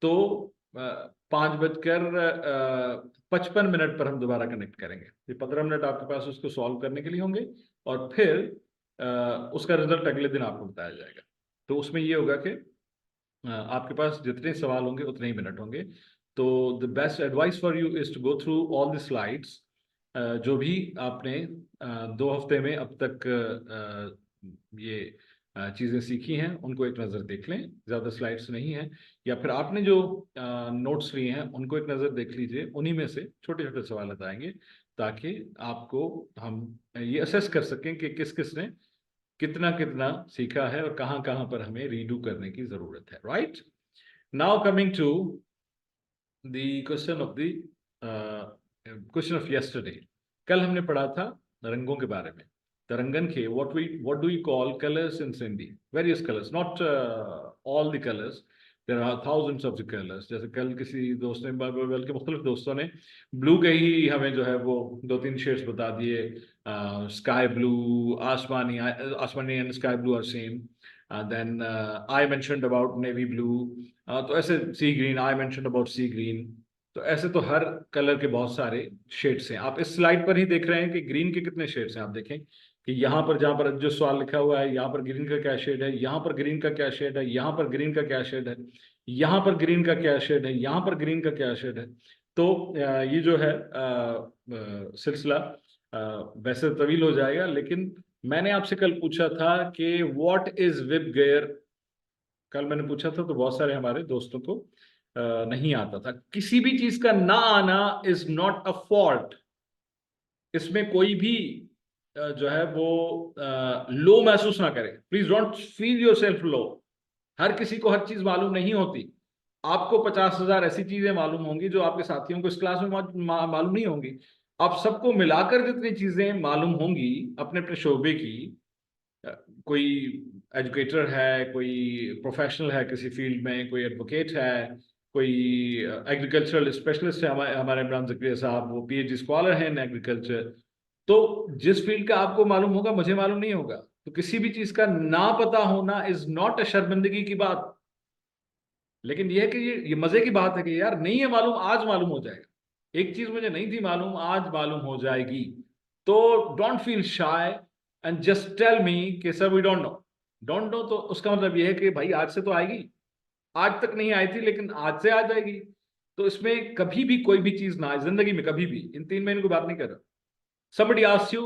तो 5:55 पर हम दोबारा कनेक्ट करेंगे। ये 15 मिनट आपके पास उसको सॉल्व करने के लिए होंगे, और फिर उसका रिजल्ट अगले दिन आपको बताया जाएगा। तो उसमें ये होगा कि आपके पास जितने सवाल होंगे उतने ही मिनट होंगे। तो the best advice for you is to go through all the slides. जो भी आपने 2 हफ्ते में अब तक ये चीज़ें सीखी हैं उनको एक नज़र देख लें, ज़्यादा स्लाइड्स नहीं हैं, या फिर आपने जो नोट्स लिए हैं उनको एक नज़र देख लीजिए। उन्हीं में से छोटे छोटे सवाल आएंगे ताकि आपको हम ये असेस कर सकें कि किस किस ने कितना कितना सीखा है और कहाँ कहाँ पर हमें रीडू करने की ज़रूरत है। Right, now coming to the question of yesterday. कल हमने पढ़ा था रंगों के बारे में। रंगन के what do we call colors in Sindhi? Various colors, not all the colors. There are thousands of the colors. जैसे कल किसी दोस्त ने, बल्कि मुख्तलिफ दोस्तों ने ब्लू के ही हमें जो है वो 2-3 शेड्स बता दिए। स्काई ब्लू, आसमानी and sky blue are same. Then I mentioned about navy blue, तो ऐसे sea green, I mentioned about sea green. तो ऐसे तो हर कलर के बहुत सारे शेड्स हैं। आप इस स्लाइड पर ही देख रहे हैं कि ग्रीन के कितने शेड्स हैं। आप देखें कि यहाँ पर जहाँ पर जो सवाल लिखा हुआ है, यहाँ पर ग्रीन का क्या शेड है, यहाँ पर ग्रीन का क्या शेड है, यहाँ पर ग्रीन का क्या शेड है, यहाँ पर ग्रीन का क्या शेड है, यहाँ पर ग्रीन का क्या शेड है। तो ये जो है सिलसिला वैसे तवील हो जाएगा, लेकिन मैंने आपसे कल पूछा था कि व्हाट इज विब गेयर। कल मैंने पूछा था तो बहुत सारे हमारे दोस्तों को नहीं आता था। किसी भी चीज का ना आना इज नॉट अ फॉल्ट। इसमें कोई भी जो है वो लो महसूस ना करे। प्लीज डोंट फील योरसेल्फ लो। हर किसी को हर चीज मालूम नहीं होती। आपको 50,000 ऐसी चीजें मालूम होंगी जो आपके साथियों को इस क्लास में मालूम नहीं होंगी। आप सबको मिलाकर जितनी चीजें मालूम होंगी अपने अपने शोबे की, कोई एजुकेटर है, कोई प्रोफेशनल है किसी फील्ड में, कोई एडवोकेट है, कोई एग्रीकल्चरल स्पेशलिस्ट है, हमारे इमरान ज़करिया साहब वो PhD स्कॉलर हैं इन एग्रीकल्चर। तो जिस फील्ड का आपको मालूम होगा मुझे मालूम नहीं होगा, तो किसी भी चीज का ना पता होना इज नॉट अ शर्मिंदगी की बात। लेकिन यह है कि ये मजे की बात है कि यार नहीं है मालूम, आज मालूम हो जाएगा। एक चीज मुझे नहीं थी मालूम, आज मालूम हो जाएगी। तो don't feel shy and just tell me कि सर वी डोंट नो तो उसका मतलब ये है कि भाई आज से तो आएगी, आज तक नहीं आई थी लेकिन आज से आ जाएगी। तो इसमें कभी भी कोई भी चीज ना आए जिंदगी में, कभी भी, इन 3 महीनों की बात नहीं कर रहा। somebody asks you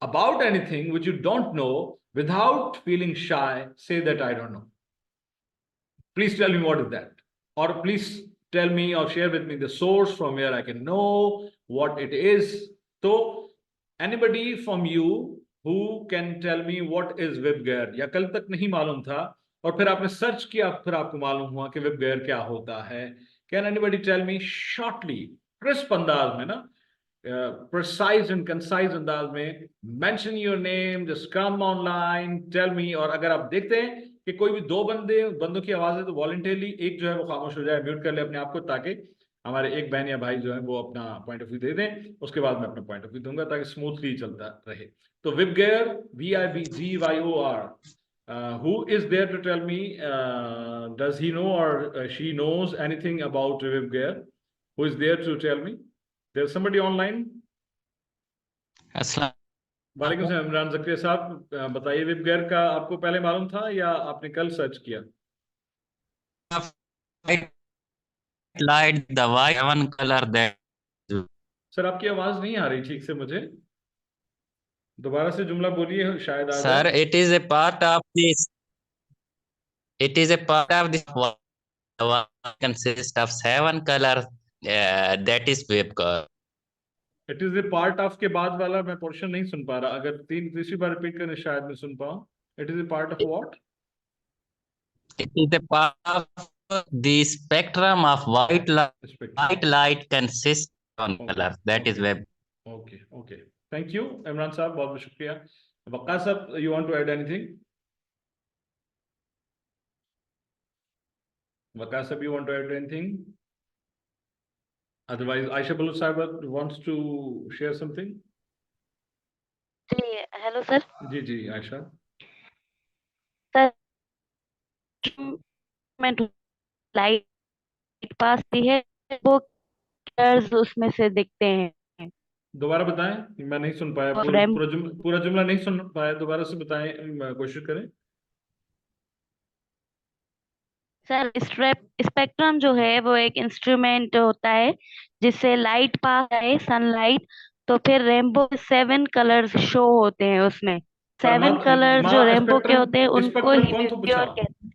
about anything which you don't know, without feeling shy, say that I don't know. Please tell me what is that, or please tell me or share with me the source from where I can know what it is. So anybody from you who can tell me what is WebGear, या कल तक नहीं मालूम था और फिर आपने search किया, फिर आपको मालूम हुआ कि WebGear क्या होता है? Can anybody tell me shortly, crisp अंदाज में ना, precise and concise अंदाज में, mention your name, just come online, tell me। और अगर आप देखते हैं कि कोई भी 2 बंदों की आवाज है तो वॉलंटियरली एक जो है वो खामोश हो जाए, म्यूट कर ले अपने आप को, ताकि हमारे एक बहन या भाई जो है वो अपना पॉइंट ऑफ व्यू दे दें, उसके बाद मैं अपना पॉइंट ऑफ व्यू दूंगा ताकि स्मूथली चलता रहे। तो WebGear, WIBGYOR, who is there to tell me, does he know or she knows anything about WebGear? Who is there to tell me? There's somebody online? अस्सलाम वालेकुम सलाम। इमरान ज़करिया साहब, बताइए WebGear का आपको पहले मालूम था या आपने कल सर्च किया? light the white one color that sir आपकी आवाज नहीं आ रही ठीक से मुझे, दोबारा से जुमला बोलिए, शायद आ sir जाए। it is a part of this consists of 7 colors that is WebGear. It is a part of के बाद वाला मैं पोर्शन नहीं सुन पा रहा, अगर तीसरी बार रिपीट करने शायद मैं सुन पाऊं। It is a part of what? It is a part of the spectrum of white light consists on colors that is web. Okay okay, thank you Imran साहब, बहुत बहुत शुक्रिया। वक्कास साहब, you want to add anything? Waqas साहब, you want to add anything? Otherwise, Aisha Balu Sahiba wants to share something. जी hello sir. जी Aisha. Sir light पास भी है, वो कलर्स उसमें से दिखते हैं। दोबारा बताएं, मैं नहीं सुन पाया, पूरा जुमला नहीं सुन पाया, दोबारा से बताएं, कोशिश करें। सर स्पेक्ट्रम जो है वो एक इंस्ट्रूमेंट होता है जिससे लाइट पास है, सनलाइट, तो फिर रेनबो 7 कलर्स शो होते हैं उसमें। 7 कलर्स जो रेनबो के होते हैं उनको ही WebGear कहते हैं।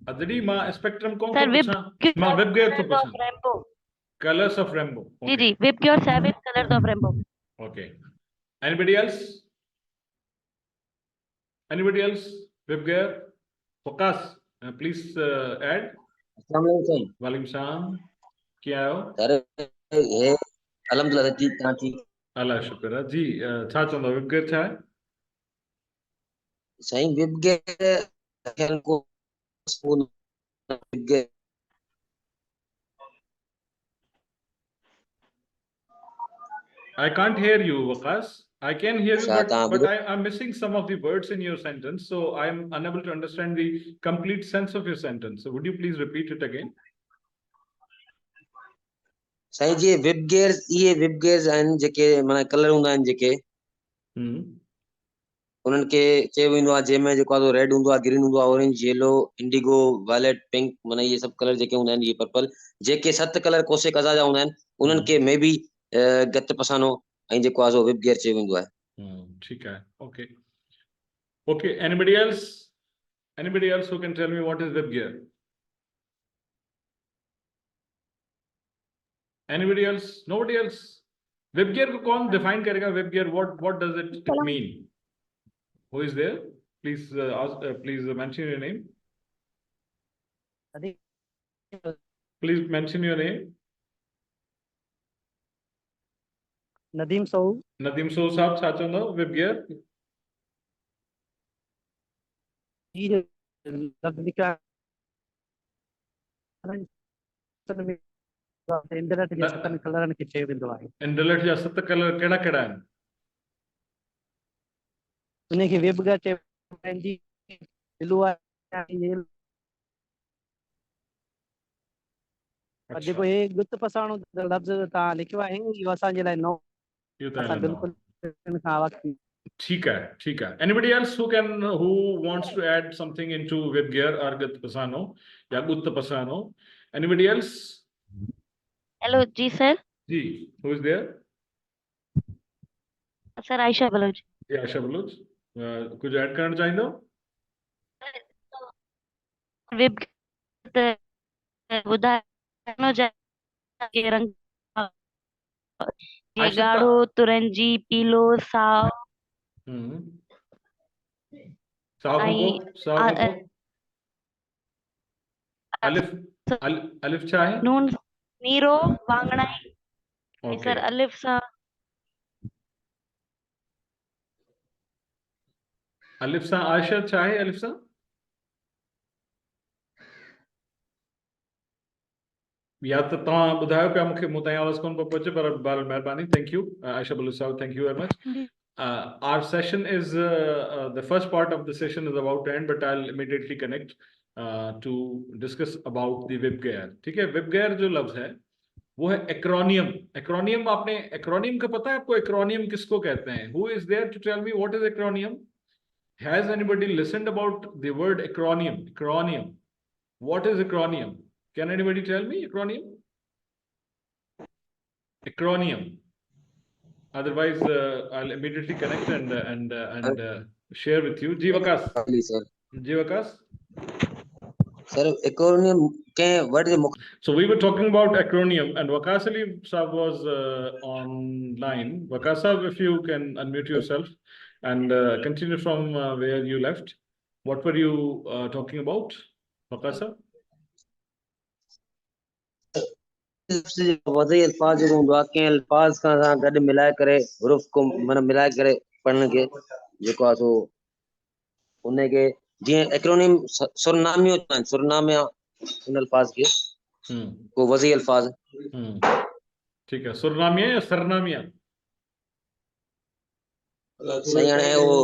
अदड़ी मां स्पेक्ट्रम कौन सर सा पूछा? मां WebGear तो पूछा। रेनबो। Colours of rainbow. जी WebGear 7 colours of rainbow. Okay, anybody else? WebGear? Focus please add. अस्सलाम वालेकुम। वालेकुम सलाम, क्या हो? सर ये अल्हम्दुलिल्लाह ठीक था, ठीक। अल्लाह शुक्र है जी। छा चवंदा WebGear छा है? साईं WebGear को school WebGear I can't hear you, Waqas. I can hear you, Shata, but I'm missing some of the words in your sentence, so I'm unable to understand the complete sense of your sentence. So would you please repeat it again? साईं जी WebGears आहिनि जेके माना colour हूंदा आहिनि जेके उन्हनि खे चयो वेंदो आहे, जंहिंमें जेको आहे रेड हूंदो आहे, ग्रीन हूंदो आहे, orange, yellow, indigo, violet, pink, माना इहे सभु कलर जेके हूंदा आहिनि, इहे पर्पल, जेके 7 कलर कोसे कज़ा जा हूंदा आहिनि उन्हनि खे मे बी गत पसानो ऐं जेको आहे सो WebGear चयो वेंदो आहे। ठीक है, okay okay. Anybody else who can tell me what is WebGear? Anybody else? Nobody else? WebGear को कौन डिफाइन करेगा? WebGear, what does it mean? Who is there? Please please mention your name. Please mention your name. Nadeem सऊ साहब, छा चवंदो WebGear? Internet जे 7 कलरनि खे चयो वेंदो आहे। इंटरनेट जा 7 कलर कहिड़ा कहिड़ा आहिनि? उनखे WebGear चयो वेंदी ब्लू आहे, पर जेको हे गुत पसाणो लफ़्ज़ तव्हां लिखियो आहे इहो असांजे लाइ नओं, असां बिल्कुलु ठीक है. Anybody else who wants to add something into web gear or gut pasano या गुत्त pasano? Anybody else? हेलो जी सर. जी, who is there? Sir Ayesha Baloch. Yeah, Ayesha Baloch. कुछ ऐड करना चाहेंगे? वेब ॿुधाइणो के रंग ये आयशा गाढ़ो तुरंजी पीलो साओ साहब अलिफ छा है? नून नीरो वांगणाई. सर अलिफ सा आयशा छा है? अलिफ सा या तो तव्हां ॿुधायो पिया मूंखे, मूं ताईं आवाज़ कोन पियो पहुचे, पर बहरहाल महिरबानी. थैंक यू आयशा बलूच साहब, thank you very much. Our session is the first part of the session is about to end, but I'll immediately connect to discuss about the web gear. ठीक है, web gear जो लफ्ज है वो है acromion. Acromion, आपने acromion का पता है आपको? एक्रोनियम किसको कहते हैं? Who is there to tell me what is acronym? Has anybody listened about the word acronym? Acronym. What is acronym? Can anybody tell me acronym? Acronym. Otherwise, I'll immediately connect and share with you. Ji Wakas. Sir. Ji Wakas. Sir, acronym what is the... So we were talking about acronym, and Wakas Ali Sahab was online. Wakas Sahab, if you can unmute yourself and continue from where you left. What were you talking about, Wakas Sahab? वज़ई अल्फाज जो हूंदो आहे, कंहिं अल्फाज खां सां गॾु मिलाए करे हुरूफ को माना मिलाए करे पढ़ण खे जेको आहे सो उनखे जीअं एक्रोनिम सुरनामियो चवंदा आहिनि. सुरनामिया उन अल्फाज खे को वज़ई अल्फाज. ठीक है, सुरनामिया या सरनामिया? सही. हाणे उहो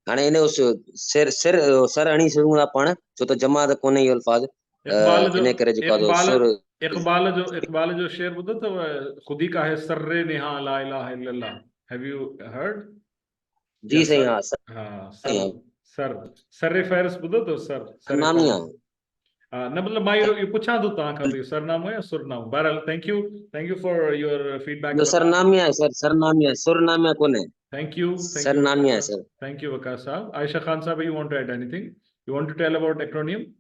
हाणे इन सर हणी सघूं था पाण, छो त जमा त कोन्हे इहो अल्फाज. इन करे जेको आहे इक़बाल जो शेर ॿुधो अथव? खुदी का है सर्रे निहा ला इलाहा इल्लल्लाह. Have you heard? जी सही. हाँ, सर फहरिस्त ॿुधो अथव? सरनामिया न, मतलब मां इहो पुछां थो तव्हां खां, सरनामो या सुरनामो? बहरहाल thank you for your feedback. सरनामिया है सर, सरनामिया, सुरनामिया कोन्हे. Thank you. सरनामिया है सर. थैंक यू वकास साहब. आयशा खान साहब, you want to add anything? You want to tell about acronym?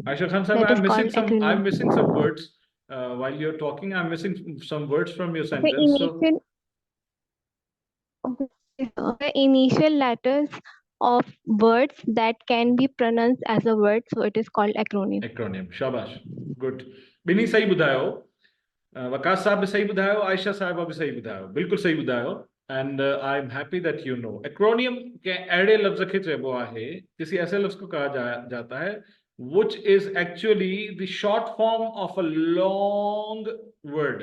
Aisha Khan sahab, I'm missing some words while you're talking. I'm missing some words from your sentence. The initial letters of words that can be pronounced as a word, so it is called acronym. Shabash. Good. बिनी सही ॿुधायो. वकास साहब भी सही ॿुधायो, आयशा साहिबा भी सही ॿुधायो, बिल्कुल सही ॿुधायो. And I'm happy that you know. Acronym के अहिड़े लफ्ज़ खे चइबो आहे, किसी ऐसे लफ्ज़ को कहा जाता है which is actually the short form of a long word.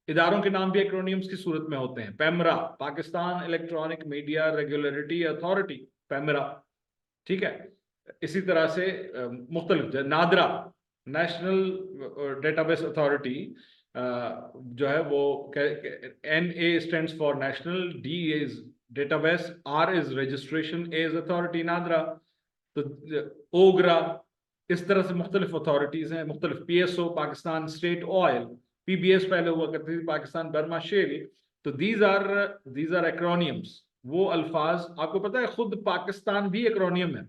इदारों के नाम भी एक्रोनियम्स की सूरत में होते हैं. PEMRA, Pakistan electronic media regulatory authority, PEMRA. ठीक है, इसी तरह से मुख्तलिफ. नादरा, नेशनल डेटाबेस अथॉरिटी जो है वो NA stands for national, D is database, R is registration, A is authority. NADRA. तो ओगरा, इस तरह से मुख्तलिफ अथॉरिटीज हैं. मुख्तलिफ PSO, Pakistan state oil, PBS पहले हुआ करती थी, पाकिस्तान बर्मा शेल. तो these are acronyms. वो अल्फाज आपको पता है, खुद पाकिस्तान भी एक्रोनियम है.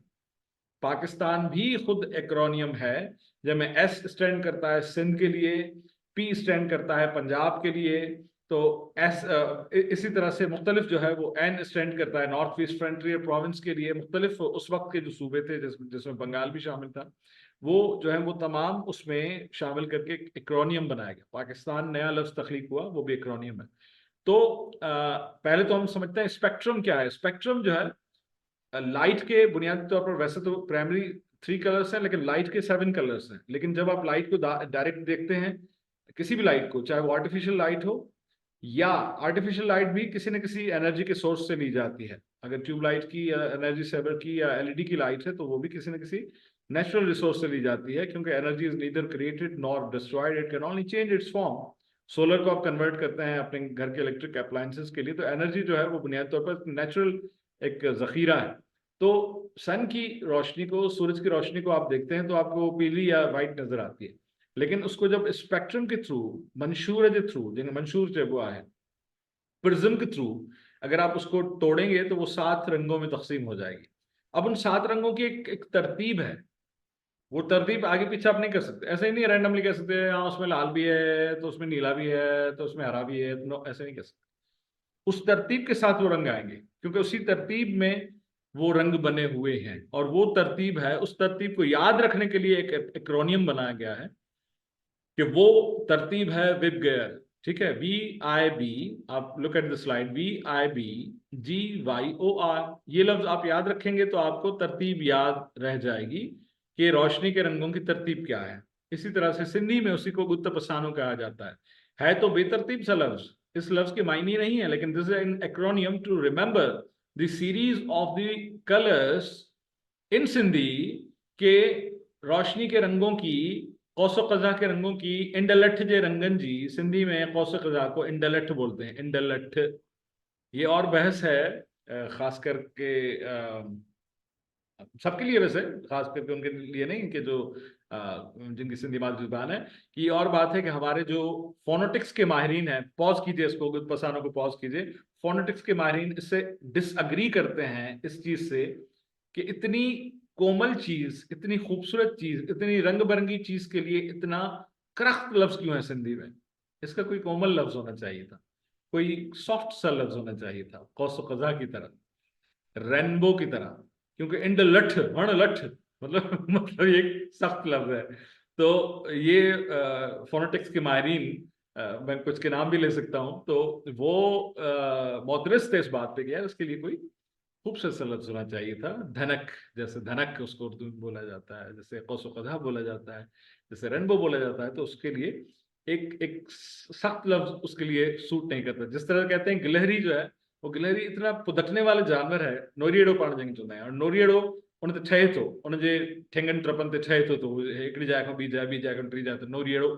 पाकिस्तान भी खुद एक्रोनियम है. जब में S स्टैंड करता है सिंध के लिए, P स्टैंड करता है पंजाब के लिए, तो S इसी तरह से मुख्तलिफ जो है वो N स्टैंड करता है नॉर्थ ईस्ट फ्रंटियर प्रोविंस के लिए. मुख्तलिफ उस वक्त के जो सूबे थे जिसमें बंगाल भी शामिल था, वो जो है वो तमाम उसमें शामिल करके एक्रोनियम बनाया गया. पाकिस्तान नया लफ्ज़ तख्लीक हुआ, वो भी एक्रोनियम है. तो पहले तो हम समझते हैं स्पेक्ट्रम क्या है. स्पेक्ट्रम जो है लाइट के बुनियादी तौर पर, वैसे तो प्राइमरी 3 कलर्स हैं, लेकिन लाइट के 7 कलर्स हैं. लेकिन जब आप लाइट को डायरेक्ट देखते हैं, किसी भी लाइट को, चाहे वो आर्टिफिशियल लाइट हो या आर्टिफिशियल लाइट भी किसी न किसी एनर्जी के सोर्स से ली जाती है. अगर ट्यूबलाइट की या एनर्जी सेवर की या LED की लाइट है, तो वो भी किसी न किसी नेचुरल रिसोर्स से ली जाती है, क्योंकि energy is neither created nor destroyed, it can only change it's form. Solar को आप कन्वर्ट करते हैं अपने घर के इलेक्ट्रिक अप्लायंसेस के लिए, तो एनर्जी जो है वो बुनियादी तौर पर नेचुरल एक जखीरा है। तो सन की रोशनी को, सूरज की रोशनी को आप देखते हैं तो आपको पीली या वाइट नजर आती है, लेकिन उसको जब स्पेक्ट्रम के थ्रू, मंशूर के थ्रू, जिन्हें मंशूर जो वो है प्रिज्म के थ्रू अगर आप उसको तोड़ेंगे तो वो 7 रंगों में तकसीम हो जाएगी। अब उन 7 रंगों की एक तरतीब है, वो तरतीब आगे पीछे आप नहीं कर सकते, ऐसे ही नहीं रैंडमली कह सकते हाँ उसमें लाल भी है तो उसमें नीला भी है तो उसमें हरा भी है, नो, ऐसे नहीं कह सकते। उस तरतीब के साथ वो रंग आएंगे, क्योंकि उसी तरतीब में वो रंग बने हुए हैं, और वो तरतीब है, उस तरतीब को याद रखने के लिए एक एक्रोनियम बनाया गया है कि वो तरतीब है विबगेयर। ठीक है, VIB, आप look at the slide, VIB GYOR, ये लफ्ज आप याद रखेंगे तो आपको तरतीब याद रह जाएगी कि रोशनी के रंगों की तरतीब क्या है। इसी तरह से सिंधी में उसी को गुत्त पसानो कहा जाता है तो बेतरतीब सा लफ्ज, इस लफ्ज के मायने नहीं है, लेकिन this is an acronym to remember the series of the colours in Sindhi, के रोशनी के रंगों की, कौसो कज़ा के रंगों की, इंडलठ जे रंगन जी, सिंधी में कौसो कज़ा को इंडलठ बोलते हैं, इंडलठ। ये और बहस है खास करके सबके लिए, वैसे खास करके उनके लिए नहीं कि जो जिनकी सिंधी मादरी जुबान है, कि और बात है कि हमारे जो फोनेटिक्स के माहिरीन हैं, पॉज कीजिए इसको, पसानों को पॉज कीजिए, फोनेटिक्स के माहिरीन इससे डिसअग्री करते हैं इस चीज से कि इतनी कोमल चीज, इतनी खूबसूरत चीज, इतनी रंग बिरंगी चीज के लिए इतना करख्त लफ्ज क्यों है सिंधी में। इसका कोई कोमल लफ्ज होना चाहिए था, कोई सॉफ्ट सा लफ्ज होना चाहिए था, कौसो कज़ा की तरह, रेनबो की तरह, क्योंकि इंडलठ लठ मतलब ये सख्त लफ्ज है। तो ये फोनेटिक्स के माहिरीन, मैं कुछ के नाम भी ले सकता हूँ, तो वो मोतरस थे इस बात पे कि यार इसके लिए कोई खूबसूरत सा लफ्ज होना चाहिए था। धनक, जैसे धनक उसको उर्दू में बोला जाता है, जैसे कौसो कज़ा बोला जाता है, जैसे रेनबो बोला जाता है, तो उसके लिए एक सख्त लफ्ज उसके लिए सूट नहीं करता। जिस तरह कहते हैं गिलहरी जो है, वो गिलहरी इतना पुदकने वाला जानवर है, नोरिएड़ो पाण जंहिंखे चवंदा आहियूं, और नोरिएड़ो उन ते ठहे थो, उनजे ठेंगनि टपनि ते ठहे थो, तो हिकिड़ी जाइ खां ॿी जाइ खां टी जाइ ते नोरिएड़ो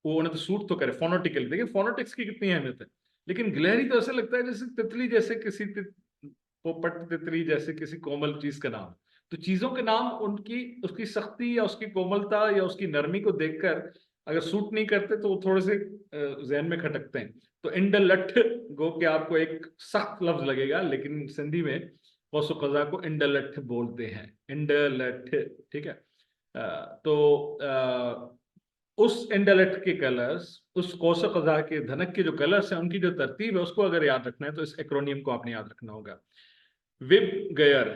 वो उन ते सूट तो करे फोनेटिकल। देखिए फोनेटिक्स की कितनी अहमियत है, लेकिन गिलहरी तो ऐसा लगता है जैसे तितली, जैसे किसी पोपट, तितली जैसे किसी कोमल चीज का नाम। तो चीजों के नाम उनकी, उसकी सख्ती या उसकी कोमलता या उसकी नरमी को देखकर अगर सूट नहीं करते तो वो थोड़े से जहन में खटकते हैं। तो इंडलठ गो के आपको एक सख्त लफ्ज लगेगा, लेकिन सिंधी में कौसो कज़ा को इंडलठ बोलते हैं, इंडलठ। ठीक है, तो उस इंडलठ के कलर्स, उस कौसो कज़ा के धनक के जो कलर्स हैं, उनकी जो तरतीब है, उसको अगर याद रखना है तो इस एक्रोनियम को आपने याद रखना होगा। विबगेयर,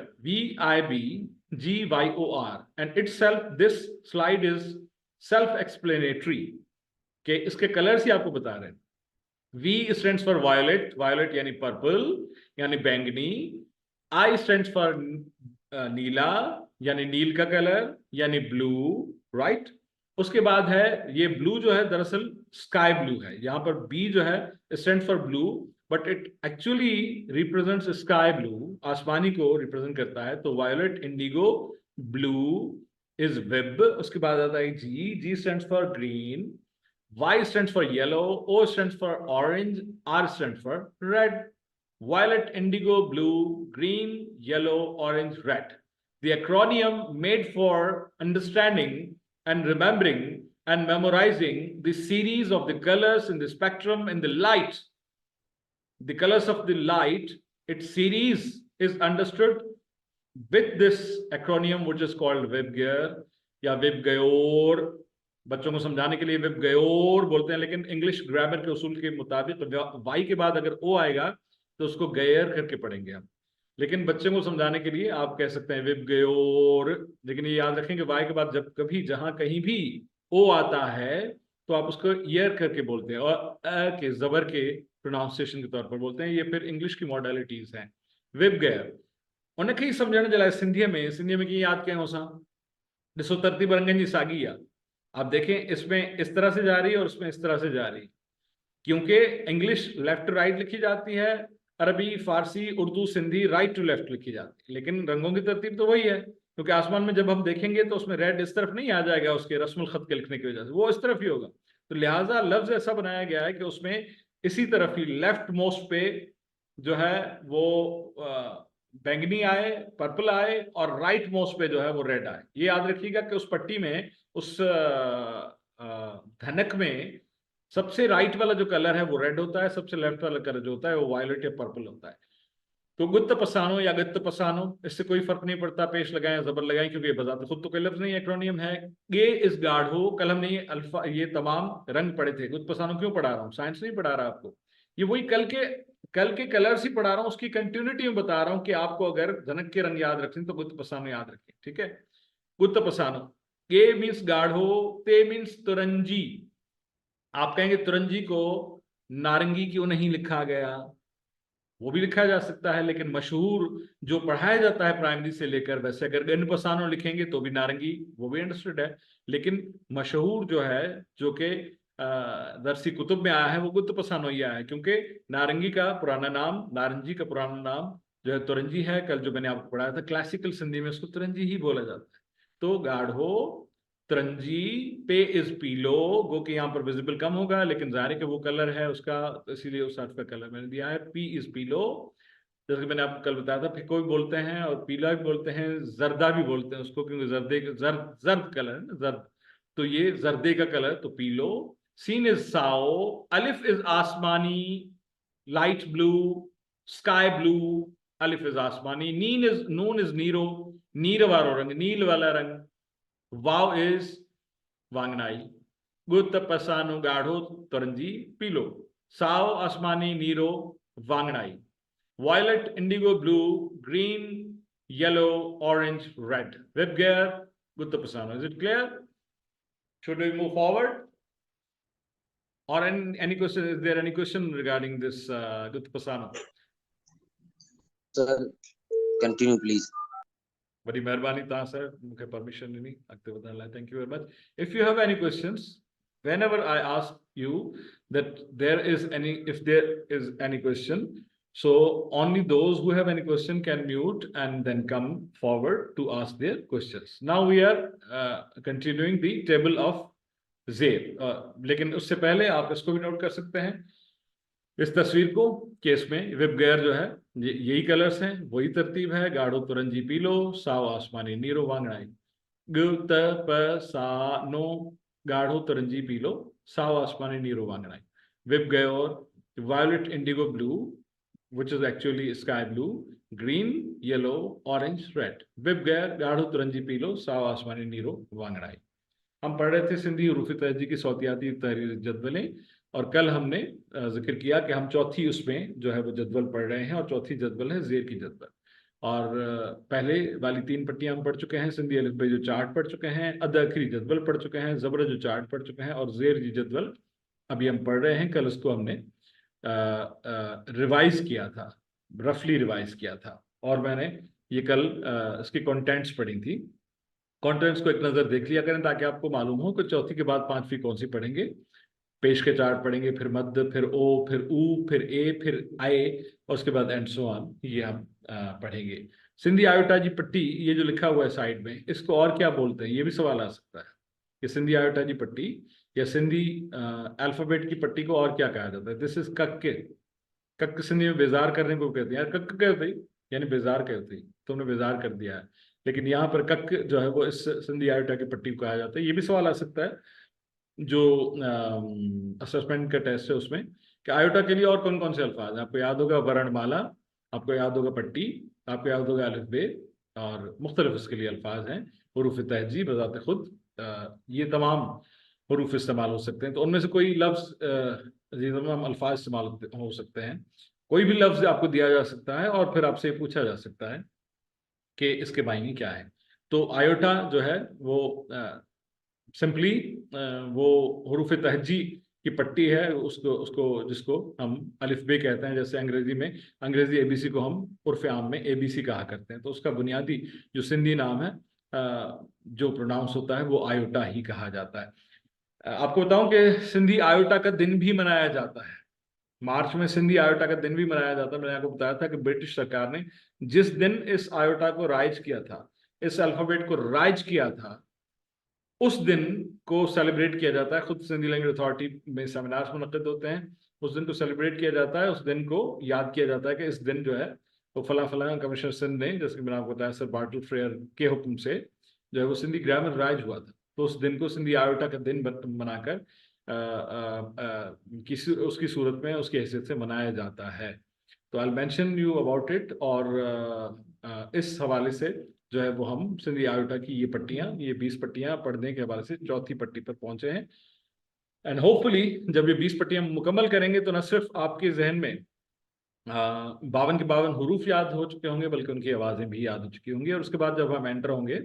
VIBGYOR, and itself this slide is self-explanatory कि इसके कलर्स ही आपको बता रहे हैं। V stands for violet, violet यानी पर्पल यानी बैंगनी। I stands for नीला यानी नील का कलर यानी ब्लू, राइट। उसके बाद है ये ब्लू जो है दरअसल स्काई ब्लू है, यहाँ पर B जो है stand for blue, but it actually represents sky blue, आसमानी को रिप्रेजेंट करता है। तो वायलेट, इंडिगो, ब्लू इज वेब। उसके बाद आता है G stands for green, Y stands for yellow, O stands for orange, R stands for red. Violet, indigo, blue, green, yellow, orange, red. The acronym made for understanding and remembering and memorizing the series of the colors in the spectrum in the light. The colors of the light, its series is understood with this acronym, which is called विबगेयर या विबगेयोर। बच्चों को समझाने के लिए विबगेयोर बोलते हैं, लेकिन English grammar के उसूल के मुताबिक वाई के बाद अगर ओ आएगा तो उसको गैर करके पढ़ेंगे हम, लेकिन बच्चों को समझाने के लिए आप कह सकते हैं विबगेयोर। लेकिन ये याद रखें कि वाई के बाद जब कभी जहां कहीं भी ओ आता है तो आप उसको ईयर करके बोलते हैं, और अ के जबर के प्रोनाउंसिएशन के तौर पर बोलते हैं। ये फिर इंग्लिश की मॉडलिटीज हैं। विबगेयर उनखे ही समझण जे लाइ सिंधीअ में कीअं यादि कयूं असां। ॾिसो तरतीब रंगनि जी साॻी आहे, आप देखें इसमें इस तरह से जा रही है और इसमें इस तरह से जा रही, क्योंकि इंग्लिश लेफ्ट टू राइट लिखी जाती है, अरबी, फारसी, Urdu, Sindhi right to left लिखी जाती है, लेकिन रंगों की तरतीब तो वही है। क्योंकि आसमान में जब हम देखेंगे तो उसमें रेड इस तरफ नहीं आ जाएगा उसके रस्मुल खत के लिखने की वजह से, वो इस तरफ ही होगा। तो लिहाजा लफ्ज ऐसा बनाया गया है कि उसमें इसी तरफ ही लेफ्ट मोस्ट पे जो है वो बैंगनी आए, पर्पल आए, और राइट मोस्ट पे जो है वो रेड आए। ये याद रखिएगा कि उस पट्टी में, उस धनक में सबसे राइट वाला जो कलर है वो रेड होता है, सबसे लेफ्ट वाला कलर जो होता है वो वायलेट या पर्पल होता है। तो गुत्त पसानो या गत्त पसानो, इससे कोई फर्क नहीं पड़ता, पेश लगाएं जबर लगाएं, क्योंकि ये बजाते खुद तो कोई लफ्ज नहीं, एक्रोनियम है। गे इस गाढ़ो, कल हमने ये अल्फा, ये तमाम रंग पढ़े थे। गुत्त पसानो क्यों पढ़ा रहा हूँ, साइंस नहीं पढ़ा रहा आपको, ये वही कल के कलर्स ही पढ़ा रहा हूँ, उसकी कंटिन्यूटी में बता रहा हूँ कि आपको अगर धनक के रंग याद रखें तो गुत्त पसानो याद रखें, ठीक है। गुत्त पसानो, गे मीन्स गाढ़ो, ते मीन्स तुरंजी। आप कहेंगे तुरंजी को नारंगी क्यों नहीं लिखा गया, वो भी लिखा जा सकता है, लेकिन मशहूर जो पढ़ाया जाता है प्राइमरी से लेकर, वैसे अगर गन पसानो लिखेंगे तो भी नारंगी, वो भी अंडरस्टूड है, लेकिन मशहूर जो है, जो कि दरसी कुतुब में आया है, वो गुत्त पसानो ही आया है, क्योंकि नारंगी का पुराना नाम, नारंगी का पुराना नाम जो है तुरंजी है। कल जो मैंने आपको पढ़ाया था क्लासिकल सिंधी में उसको तुरंजी ही बोला जाता है। तो गाढ़ो, तुरंजी, पे इज पीलो, गो कि यहाँ पर विजिबल कम होगा, लेकिन जाहिर है कि वो कलर है उसका, तो इसीलिए उस अर्थ का कलर मैंने दिया है। पी इज पीलो, जैसे कि मैंने आपको कल बताया था, फिको भी बोलते हैं और पीला भी बोलते हैं, जर्दा भी बोलते हैं उसको, क्योंकि जर्द कलर है ना, जर्द, तो ये जर्दे का कलर, तो पीलो। सीन इज साओ, अलिफ इज आसमानी, लाइट ब्लू, स्काई ब्लू, अलिफ इज आसमानी। नून इज नीरो, नीर वालो रंग, नील वाला रंग। वाव इज वांगनाई। गुत्त पसानो गाढ़ो, तुरंजी, पीलो। साओ आसमानी, नीरो, वांगनाई। Violet, indigo, blue, green, yellow, orange, red. VIBGYOR, गुत्त पसानो। Is it clear? Should we move forward? Or any question? Is there any question regarding this Gutt Pasano? Sir, continue please. बड़ी मेहरबानी था सर, मुझे permission नहीं अगते बताने लाए। Thank you very much. If you have any questions, whenever I ask you that if there is any question, so only those who have any question can mute and then come forward to ask their questions. Now we are continuing the table of Zair. लेकिन उससे पहले आप इसको भी note कर सकते हैं, इस तस्वीर को, कि इसमें विप गेयर जो है यही कलर्स हैं, वही तरतीब है। गाढ़ो, तुरंजी, पीलो, साव आसमानी, नीरो, वांगनाई। गुत्त पसानो, गाढ़ो, तुरंजी, पीलो, साव आसमानी, नीरो, वांगनाई। VIBGYOR, violet, indigo, blue, which is actually sky blue, green, yellow, orange, red. VIBGYOR, गाढ़ो, तुरंजी, पीलो, साव आसमानी, नीरो, वांगनाई। हम पढ़ रहे थे सिंधी हुरूफ तहजी की सौतियाती तहरीर जदवलें, और कल हमने जिक्र किया कि हम चौथी उसमें जो है वो जदवल पढ़ रहे हैं, और चौथी जदवल है ज़ेर की जदवल। और पहले वाली 3 पट्टियां हम पढ़ चुके हैं, सिंधी अलिफ बे जो चार्ट पढ़ चुके हैं, अद आखिरी जदवल पढ़ चुके हैं, ज़बर जो चार्ट पढ़ चुके हैं, और ज़ेर की जदवल अभी हम पढ़ रहे हैं। कल उसको हमने रिवाइज किया था, रफली रिवाइज किया था, और मैंने ये कल इसकी कंटेंट्स पढ़ी थी। कंटेंट्स को एक नज़र देख लिया करें ताकि आपको मालूम हो कि चौथी के बाद 5वीं कौन सी पढ़ेंगे। पेश के चार्ट पढ़ेंगे, फिर मद, फिर ओ, फिर ऊ, फिर ए, फिर आए, और उसके बाद एंड सो ऑन, ये हम पढ़ेंगे। सिंधी आयोटा जी पट्टी, ये जो लिखा हुआ है साइड में, इसको और क्या बोलते हैं, ये भी सवाल आ सकता है कि सिंधी आयोटा जी पट्टी या सिंधी अल्फाबेट की पट्टी को और क्या कहा जाता है। दिस इज कक सिंधी में बेजार करने को कहते हैं, यार कक कहते ही यानी बेजार कहते ही, तुमने बेजार कर दिया है, लेकिन यहाँ पर कक जो है वो इस सिंधी आयोटा की पट्टी को कहा जाता है। ये भी सवाल आ सकता है जो असेसमेंट का टेस्ट है उसमें, कि आयोटा के लिए और कौन कौन से अल्फाज हैं। आपको याद होगा वर्णमाला, आपको याद होगा पट्टी, आपको याद होगा अलिफ बे, और मुख्तलिफ इसके लिए अल्फाज हैं। हुरूफ तहजी बजाते खुद ये तमाम हुरूफ इस्तेमाल हो सकते हैं, तो उनमें से कोई लफ्ज़ तमाम अल्फाज इस्तेमाल हो सकते हैं। कोई भी लफ्ज़ आपको दिया जा सकता है और फिर आपसे पूछा जा सकता है कि इसके मायने क्या है। तो आयोटा जो है वो सिंपली वो हुरूफ तहजी की पट्टी है, उसको जिसको हम अलिफ बे कहते हैं। जैसे अंग्रेजी में अंग्रेजी ABC को हम उर्फ आम में ABC कहा करते हैं, तो उसका बुनियादी जो सिंधी नाम है जो प्रोनाउंस होता है वो आयोटा ही कहा जाता है। आपको बताऊं कि सिंधी आयोटा का दिन भी मनाया जाता है। मार्च में सिंधी आयोटा का दिन भी मनाया जाता है। मैंने आपको बताया था कि ब्रिटिश सरकार ने जिस दिन इस आयोटा को राइज किया था, इस अल्फाबेट को राइज किया था, उस दिन को सेलिब्रेट किया जाता है। खुद सिंधी लैंग्वेज अथॉरिटी में सेमिनार्स मुनक्किद होते हैं, उस दिन को सेलिब्रेट किया जाता है, उस दिन को याद किया जाता है कि इस दिन जो है वो फला कमिश्नर सिंध ने, जैसे कि मैंने आपको बताया, सर बार्टल फ्रेयर के हुक्म से जो है वो सिंधी ग्रामर राइज हुआ था। तो उस दिन को सिंधी आयोटा का दिन बनाकर किसी उसकी सूरत में उसकी हैसियत से मनाया जाता है। तो I mention you about it. और इस हवाले से जो है वो हम सिंधी आयोटा की ये 20 पट्टियां पढ़ने के हवाले से चौथी पट्टी पर पहुंचे हैं। एंड होपफुली जब ये 20 पट्टियां मुकम्मल करेंगे तो न सिर्फ आपके जहन में 52 के 52 हुरूफ याद हो चुके होंगे, बल्कि उनकी आवाज़ें भी याद हो चुकी होंगी। और उसके बाद जब हम एंटर होंगे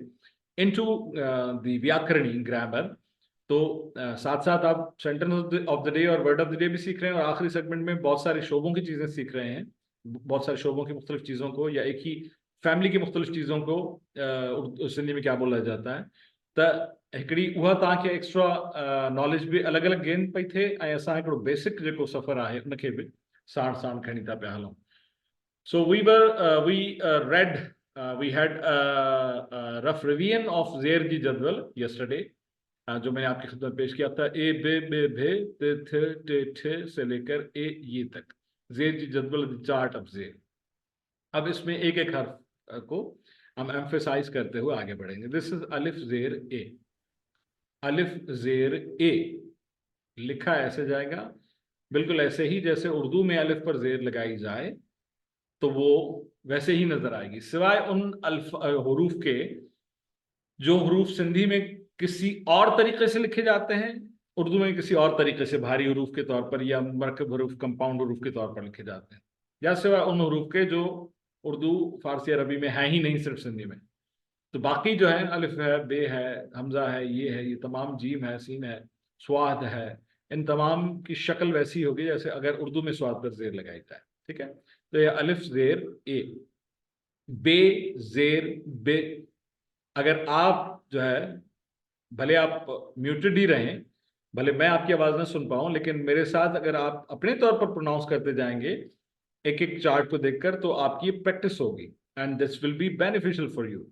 इनटू द व्याकरणी ग्रामर, तो साथ साथ आप सेंटेंस ऑफ द डे और वर्ड ऑफ द डे भी सीख रहे हैं, और आखिरी सेगमेंट में बहुत सारे शोबों की चीज़ें सीख रहे हैं, बहुत सारे शोबों की मुख्तलिफ चीज़ों को, या एक ही फैमिली की मुख्तलिफ चीज़ों को सिंधी में क्या बोला जाता है। त हिकिड़ी उहा तव्हांखे एक्स्ट्रा नॉलेज भी अलॻि अलॻि गेन पई थिए, ऐं असां हिकिड़ो बेसिक जेको सफ़र आहे उनखे बि साण साण खणी था पिया हलूं। So we had rough revision of ज़ेर जी जदवल yesterday, जो मैंने आपकी खिदमत पेश किया था, ए बे बे भे ते थे टे ठे से लेकर ए ये तक, ज़ेर जी जदवल चार्ट ऑफ ज़ेर। अब इसमें एक एक हर्फ को हम एम्फेसाइज करते हुए आगे बढ़ेंगे। दिस इज अलिफ ज़ेर ए। अलिफ ज़ेर ए लिखा ऐसे जाएगा, बिल्कुल ऐसे ही जैसे उर्दू में अलिफ पर ज़ेर लगाई जाए तो वो वैसे ही नजर आएगी, सिवाय उन हरूफ के जो हरूफ सिंधी में किसी और तरीके से लिखे जाते हैं, उर्दू में किसी और तरीके से भारी हरूफ के तौर पर या मरकब हरूफ, कंपाउंड हरूफ के तौर पर लिखे जाते हैं, या सिवाय उन हरूफ के जो उर्दू, फारसी, अरबी में है ही नहीं, सिर्फ सिंधी में। तो बाकी जो है अलिफ है, बे है, हमजा है, ये तमाम, जीम है, सीन है, स्वाद है, इन तमाम की शक्ल वैसी होगी जैसे अगर उर्दू में स्वाद पर ज़ेर लगाई जाए। ठीक है, तो ये अलिफ ज़ेर ए। बे ज़ेर बे, अगर आप जो है भले आप म्यूटेड ही रहें, भले मैं आपकी आवाज़ ना सुन पाऊँ, लेकिन मेरे साथ अगर आप अपने तौर पर प्रोनाउंस करते जाएंगे एक एक चार्ट को देखकर, तो आपकी प्रैक्टिस होगी and this will be beneficial for you.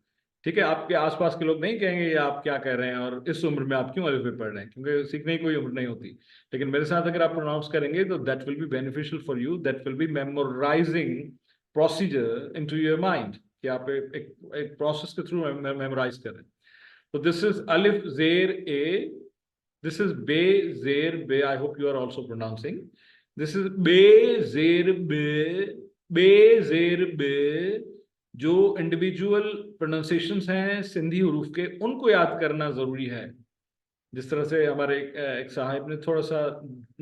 ठीक है, आपके आसपास के लोग नहीं कहेंगे ये आप क्या कह रहे हैं और इस उम्र में आप क्यों अलिफ में पढ़ रहे हैं, क्योंकि सीखने की कोई उम्र नहीं होती। लेकिन मेरे साथ अगर आप प्रोनाउंस करेंगे तो that will be beneficial for you, that will be memorising procedure into your mind, कि आप एक प्रोसेस के थ्रू मेमोराइज करें। तो दिस इज अलिफ ज़ेर ए, दिस इज बे ज़ेर बे, I hope you are also pronouncing. This is बे ज़ेर बे, बे ज़ेर बे। जो इंडिविजुअल प्रोनाउंसिएशंस हैं सिंधी हरूफ के, उनको याद करना ज़रूरी है। जिस तरह से हमारे एक साहिब ने थोड़ा सा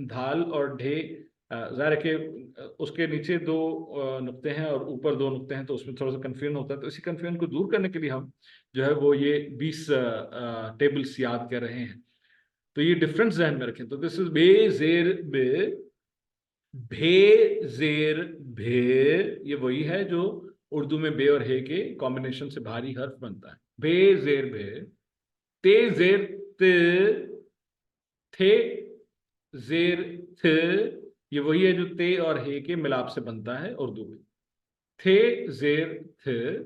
धाल और ढे, ज़ाहिर है कि उसके नीचे 2 नुक्ते हैं और ऊपर 2 नुक्ते हैं, तो उसमें थोड़ा सा कन्फ्यूजन होता है। तो इसी कन्फ्यूजन को दूर करने के लिए हम जो है वो ये 20 टेबल्स याद कर रहे हैं। तो ये डिफरेंस ज़हन में रखें। तो दिस इज बे ज़ेर बे, भे ज़ेर भे, ये वही है जो उर्दू में बे और हे के कॉम्बिनेशन से भारी हर्फ बनता है। बे ज़ेर बे, ते ज़ेर ते, थे ज़ेर थे, ये वही है जो ते और हे के मिलाप से बनता है उर्दू में। थे ज़ेर थे,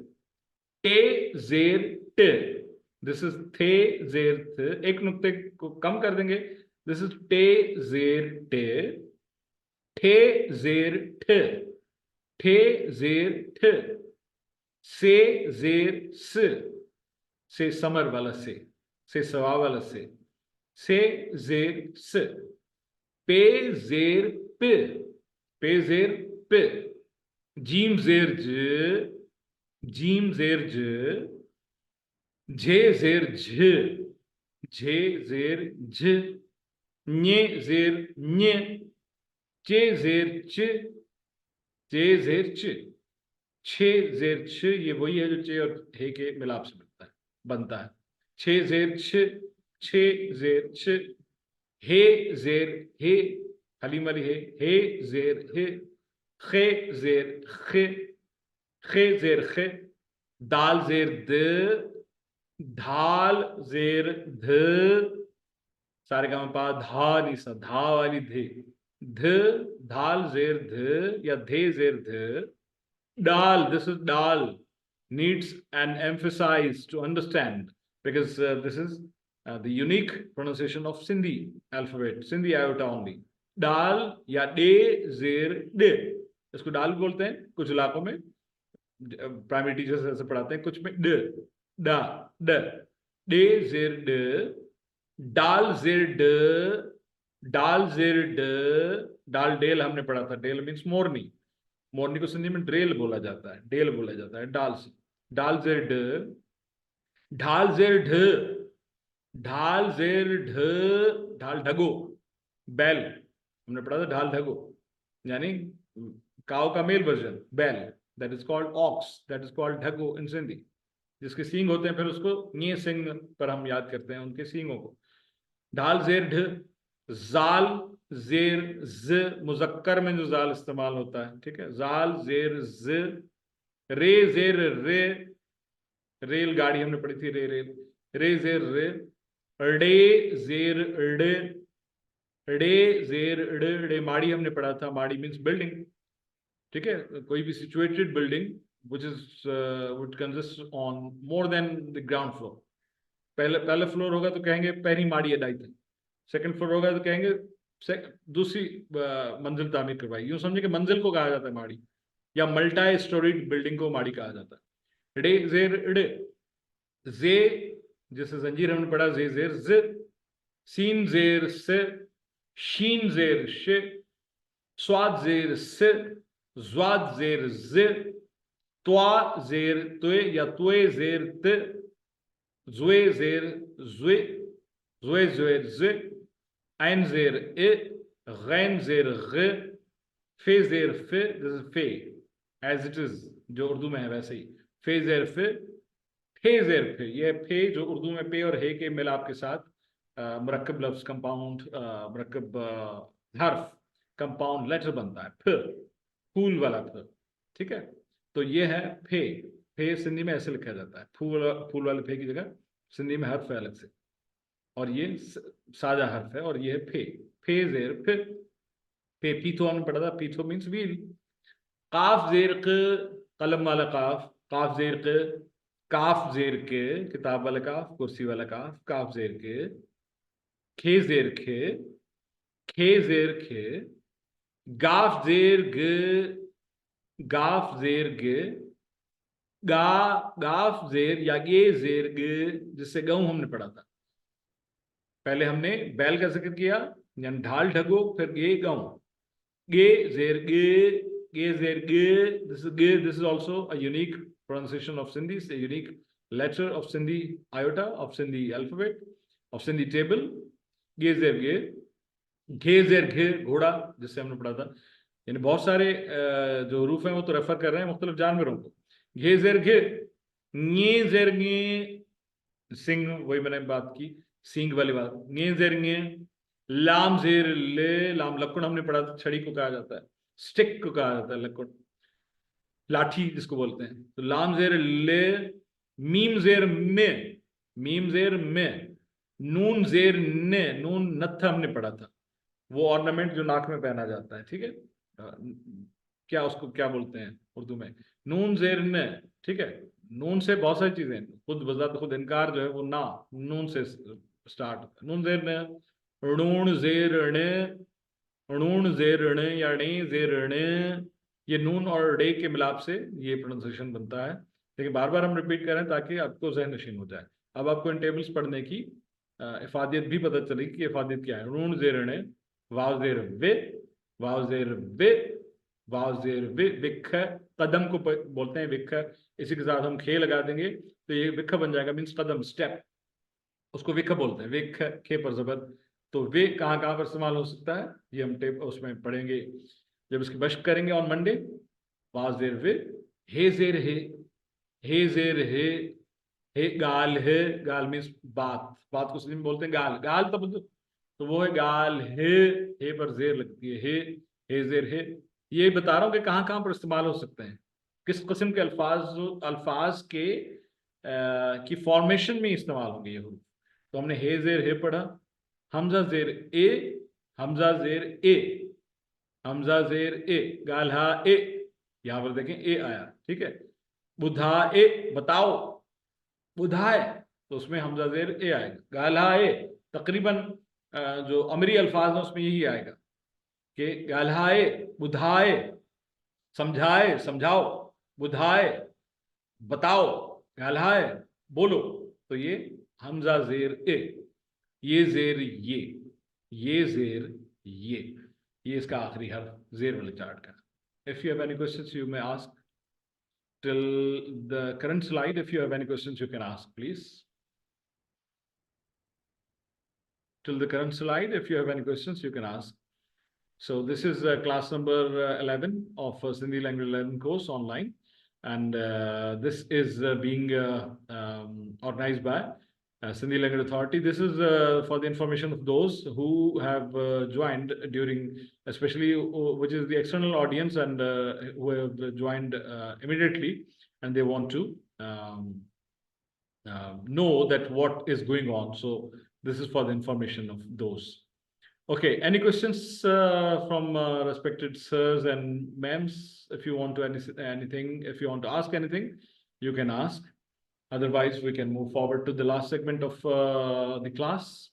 टे ज़ेर टे, दिस इज थे ज़ेर थे। एक नुक्ते को कम कर देंगे, दिस इज टे ज़ेर टे, ठे ज़ेर ठे, ठे ज़ेर ठे, से ज़ेर से समर वाला से सवा वाला से ज़ेर से, पे ज़ेर पे, पे ज़ेर पे, जीम ज़ेर ज, जीम ज़ेर ज, झे ज़ेर झ, झे ज़ेर झ, ञे ज़ेर ञे, चे ज़ेर च, चे ज़ेर च, छे ज़ेर छ, ये वही है जो चे और हे के मिलाप से बनता है। छे ज़ेर छ, छे ज़ेर छ, हे ज़ेर हे, हलीम वाली हे ज़ेर हे, खे ज़ेर खे, खे ज़ेर खे, दाल ज़ेर द, धाल ज़ेर ध, सारे काम पा धा नहीं सा, धा वाली धे, ध, धाल ज़ेर ध या धे ज़ेर ध, डाल, दिस इज डाल, needs an emphasize to understand, because this is the unique pronunciation of Sindhi alphabet, Sindhi iota only. Dal या डे जेर डे, इसको डाल बोलते हैं कुछ इलाकों में, प्राइमरी टीचर्स ऐसे पढ़ाते हैं, कुछ में ड डा ड, डे जेर ड, डाल जेर ड, डाल जेर ड, डाल डेल हमने पढ़ा था, डेल मीन्स मोरनी, मोरनी को सिंधी में ड्रेल बोला जाता है, डेल बोला जाता है, डाल से, डाल जेर ड, ढाल जेर ढ, ढाल जेर ढ, ढाल ढगो, बैल हमने पढ़ा था, ढाल ढगो यानी काव का मेल वर्जन बैल, that is called ox, that is called ढगो इन सिंधी, जिसके सींग होते हैं, फिर उसको ये सिंग पर हम याद करते हैं उनके सींगों को। ढाल जेर ढ, जाल जेर ज, मुजक्कर में जो जाल इस्तेमाल होता है, ठीक है, जाल जेर ज, रे जेर रे, रेल गाड़ी हमने पढ़ी थी, रे रेल, रे जेर रे, डे जेर डे, डे जेर डे, डे माड़ी हमने पढ़ा था, माड़ी मीन्स बिल्डिंग, ठीक है, कोई भी situated building which is would consist on more than the ground floor. पहले फ्लोर होगा तो कहेंगे पहली माड़ी है डाई थी, सेकंड फ्लोर होगा तो कहेंगे दूसरी मंजिल तामीर करवाई, यूं समझे कि मंजिल को कहा जाता है माड़ी, या मल्टी स्टोरीड बिल्डिंग को माड़ी कहा जाता है। डे जेर डे, जे जैसे जंजीर हमने पढ़ा, जे जेर ज, सीन जेर से, शीन जेर शे, स्वाद जेर से, ज्वाद जेर जे, त्वा जेर त्वे या त्वे जेर त, जुए जेर जुए, जुए जुए जुए, ऐन जेर ए, गैन जेर ग, फे जेर फे, दिस इज फे एज इट इज जो उर्दू में है वैसे ही, फे जेर फे, फे जेर फे, ये फे जो उर्दू में पे और हे के मिलाप के साथ मुरक्कब लफ्ज कंपाउंड मुरक्कब हर्फ कंपाउंड लेटर बनता है, फ, फूल वाला फ, ठीक है, तो ये है फे, फे सिंधी में ऐसे लिखा जाता है, फूल वाले फे की जगह सिंधी में हर्फ है अलग से, और ये सादा हर्फ है, और ये है फे, फे जेर फे, फे पीथो हमने पढ़ा था, पीथो मीन्स व्हील, काफ जेर क, कलम वाला काफ, काफ जेर क, काफ जेर के, किताब वाला काफ, कुर्सी वाला काफ, काफ जेर के, खे जेर खे, खे जेर खे, गाफ जेर ग, गाफ जेर गे, गा गाफ जेर या गे जेर गे, जिससे गऊ हमने पढ़ा था, पहले हमने बैल का जिक्र किया यानी ढाल ढगो, फिर गे गऊ, गे जेर गे, गे जेर गे, this is also a unique pronunciation of Sindhi, a unique letter of Sindhi iota, of Sindhi alphabet, of Sindhi table, गे जेर गे, घे जेर घे, घोड़ा जिससे हमने पढ़ा था, यानी बहुत सारे जो रूफ हैं वो तो रेफर कर रहे हैं मुख्तलिफ जानवरों को, घे जेर घे, गे जेर गे, सिंग, वही मैंने बात की सींग वाली बात, गे जेर गे, लाम जेर ले, लाम लकुण हमने पढ़ा था, छड़ी को कहा जाता है, स्टिक को कहा जाता है लकुण, लाठी जिसको बोलते हैं, तो लाम जेर ले, मीम जेर में, मीम जेर में, नून जेर ने, नून नत्था हमने पढ़ा था, वो ऑर्नामेंट जो नाक में पहना जाता है, ठीक है, क्या उसको क्या बोलते हैं उर्दू में, नून जेर ने, ठीक है, नून से बहुत सारी चीजें, खुद बजात खुद इनकार जो है वो ना नून से स्टार्ट होता है, नून जेर ने, ऋण जेर ने, ऋण जेर ने या णे जेर ने, ये नून और डे के मिलाप से ये प्रोनाउंसिएशन बनता है, लेकिन बार बार हम रिपीट करें ताकि आपको ज़हन नशीन हो जाए। अब आपको इन टेबल्स पढ़ने की इफादियत भी पता चलेगी कि इफादियत क्या है। ऋण जेर ने, वाव जेर वे, वाव जेर वे, वाव जेर वे, विख, कदम को बोलते हैं विख, इसी के साथ हम खे लगा देंगे तो ये विख बन जाएगा, मीन्स कदम, स्टेप, उसको विख बोलते हैं, विख खे पर जबर। तो वे कहाँ कहाँ पर इस्तेमाल हो सकता है ये हम टेप उसमें पढ़ेंगे जब इसकी बश्क करेंगे ऑन मंडे। वाव जेर वे, हे जेर हे जेर हे गाल है, गाल मीन्स बात, बात को सिंधी में बोलते हैं गाल, गाल तो वो है गाल हे पर जेर लगती है, हे जेर हे। ये बता रहा हूँ कि कहाँ कहाँ पर इस्तेमाल हो सकते हैं, किस किस्म के अल्फाज के की फॉर्मेशन में इस्तेमाल होंगे ये हुरूफ। तो हमने हे जेर हे पढ़ा, हमजा जेर ए, हमजा जेर ए, हमजा जेर ए, गाल हा ए, यहाँ पर देखें ए आया, ठीक है। बुधाए बताओ, बुधाए तो उसमें हमजा ज़ेर ए आएगा। गाल्हाए तकरीबन जो अमरी अल्फाज हैं उसमें यही आएगा कि गाल्हाए बुधाए, समझाए समझाओ, बुधाए बताओ, गाल्हाए बोलो। तो ये हमजा ज़ेर ए, ये ज़ेर ये ज़ेर ये इसका आखिरी हर्फ ज़ेर वाले चार्ट का। If you have any questions, you may ask till the current slide. If you have any questions, you can ask, please. Till the current slide, if you have any questions, you can ask. So this is class number 11 of Sindhi Language 11 course online, and this is being organized by Sindhi Language Authority. This is for the information of those who have joined during, especially which is the external audience, and who have joined immediately, and they want to know that what is going on. So this is for the information of those. Okay, any questions from respected sirs and ma'ams? If you want to anything, if you want to ask anything, you can ask. Otherwise, we can move forward to the last segment of the class.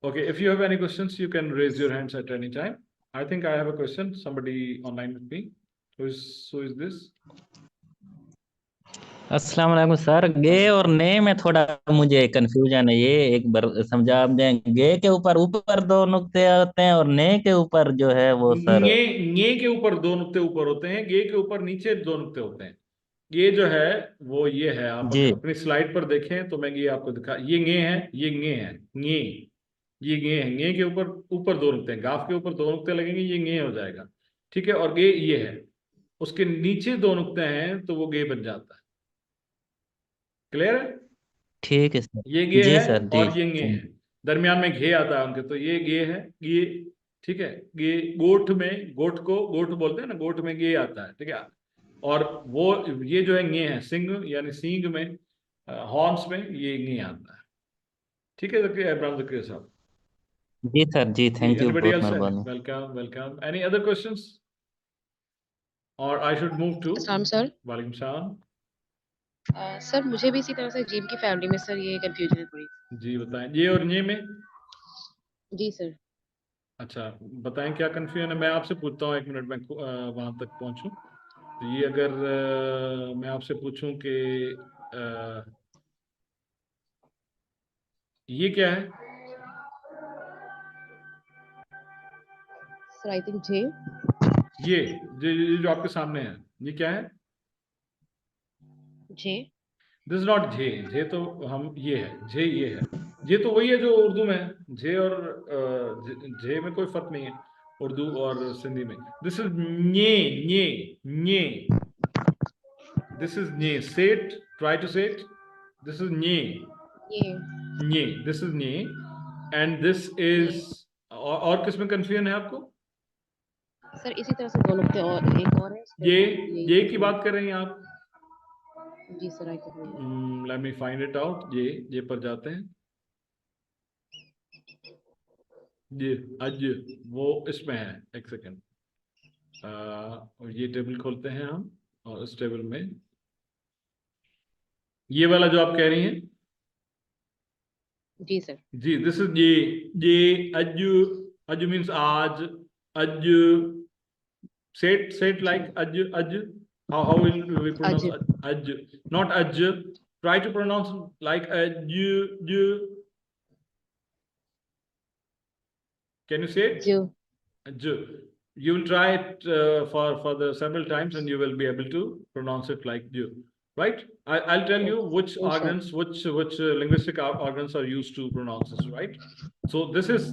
Okay, if you have any questions, you can raise your hands at any time. I think I have a question. Somebody online with me. Who is this? अस्सलाम वालेकुम sir. गे और ने में थोड़ा मुझे confusion है, ये एक बार समझा आप दें। गे के ऊपर दो नुक्ते होते हैं और ने के ऊपर जो है वो सर गे के ऊपर दो नुक्ते ऊपर होते हैं, गे के ऊपर नीचे दो नुक्ते होते हैं। ये जो है वो ये है, आप अपनी स्लाइड पर देखें तो मैं ये आपको दिखा, ये गे है, ये गे है, गे ये गे है। गे के ऊपर दो नुक्ते हैं, गाफ के ऊपर दो नुक्ते लगेंगे, ये गे हो जाएगा, ठीक है। और गे ये है, उसके नीचे दो नुक्ते हैं तो वो गे बन जाता है। क्लियर है? ठीक है सर। ये गे जी है सर, और ये गे है, दरमियान में घे आता है उनके, तो ये गे है, गे, ठीक है। गे गोठ में, गोठ को गोठ बोलते हैं ना, गोठ में गे आता है, ठीक है। और वो ये जो है गे है, सिंग यानी सींग में, हॉर्न्स में ये गे आता है, ठीक है। ज़कीर साहब। जी सर, जी थैंक यू, बहुत मेहरबानी। Welcome welcome. Any other questions और I should move to? Sir वालेकुम सलाम। सर मुझे भी इसी तरह से जिम की फैमिली में सर ये कंफ्यूजन है थोड़ी। जी बताएं, ये और ये में? जी सर। अच्छा बताएं क्या कंफ्यूजन है। मैं आपसे पूछता हूँ, एक मिनट में वहां तक पहुंचूं। तो ये अगर मैं आपसे पूछूं कि ये क्या है? सर आई थिंक जे। ये जो आपके सामने है, ये क्या है? जे। दिस नॉट जे। जे तो हम ये है, जे ये है। जे तो वही है जो उर्दू में है। जे और जे में कोई फर्क नहीं है उर्दू और सिंधी में। दिस इज ञे ञे ञे, दिस इज ञे। Say it, try to say it. This is ञे ञे, दिस इज ञे, एंड दिस इज। और किस में कंफ्यूजन है आपको? सर इसी तरह से दो नुक्ते और एक और है। ये की बात कर रही हैं आप? जी sir I think. Let me find it out. ये पर जाते हैं, ये आज वो इसमें है। एक सेकेंड, और ये टेबल खोलते हैं हम, और इस टेबल में ये वाला जो आप कह रही हैं। जी सर। जी, दिस इज ये अजु। अजु मीन्स आज, अजु। say it like अजु अजु। how will we pronounce अजु? Not अजु, try to pronounce like अजु। Can you say it? Ju. You will try it for the several times, and you will be able to pronounce it like ju, right? I'll tell you which organs, which linguistic organs are used to pronounce this, right? So this is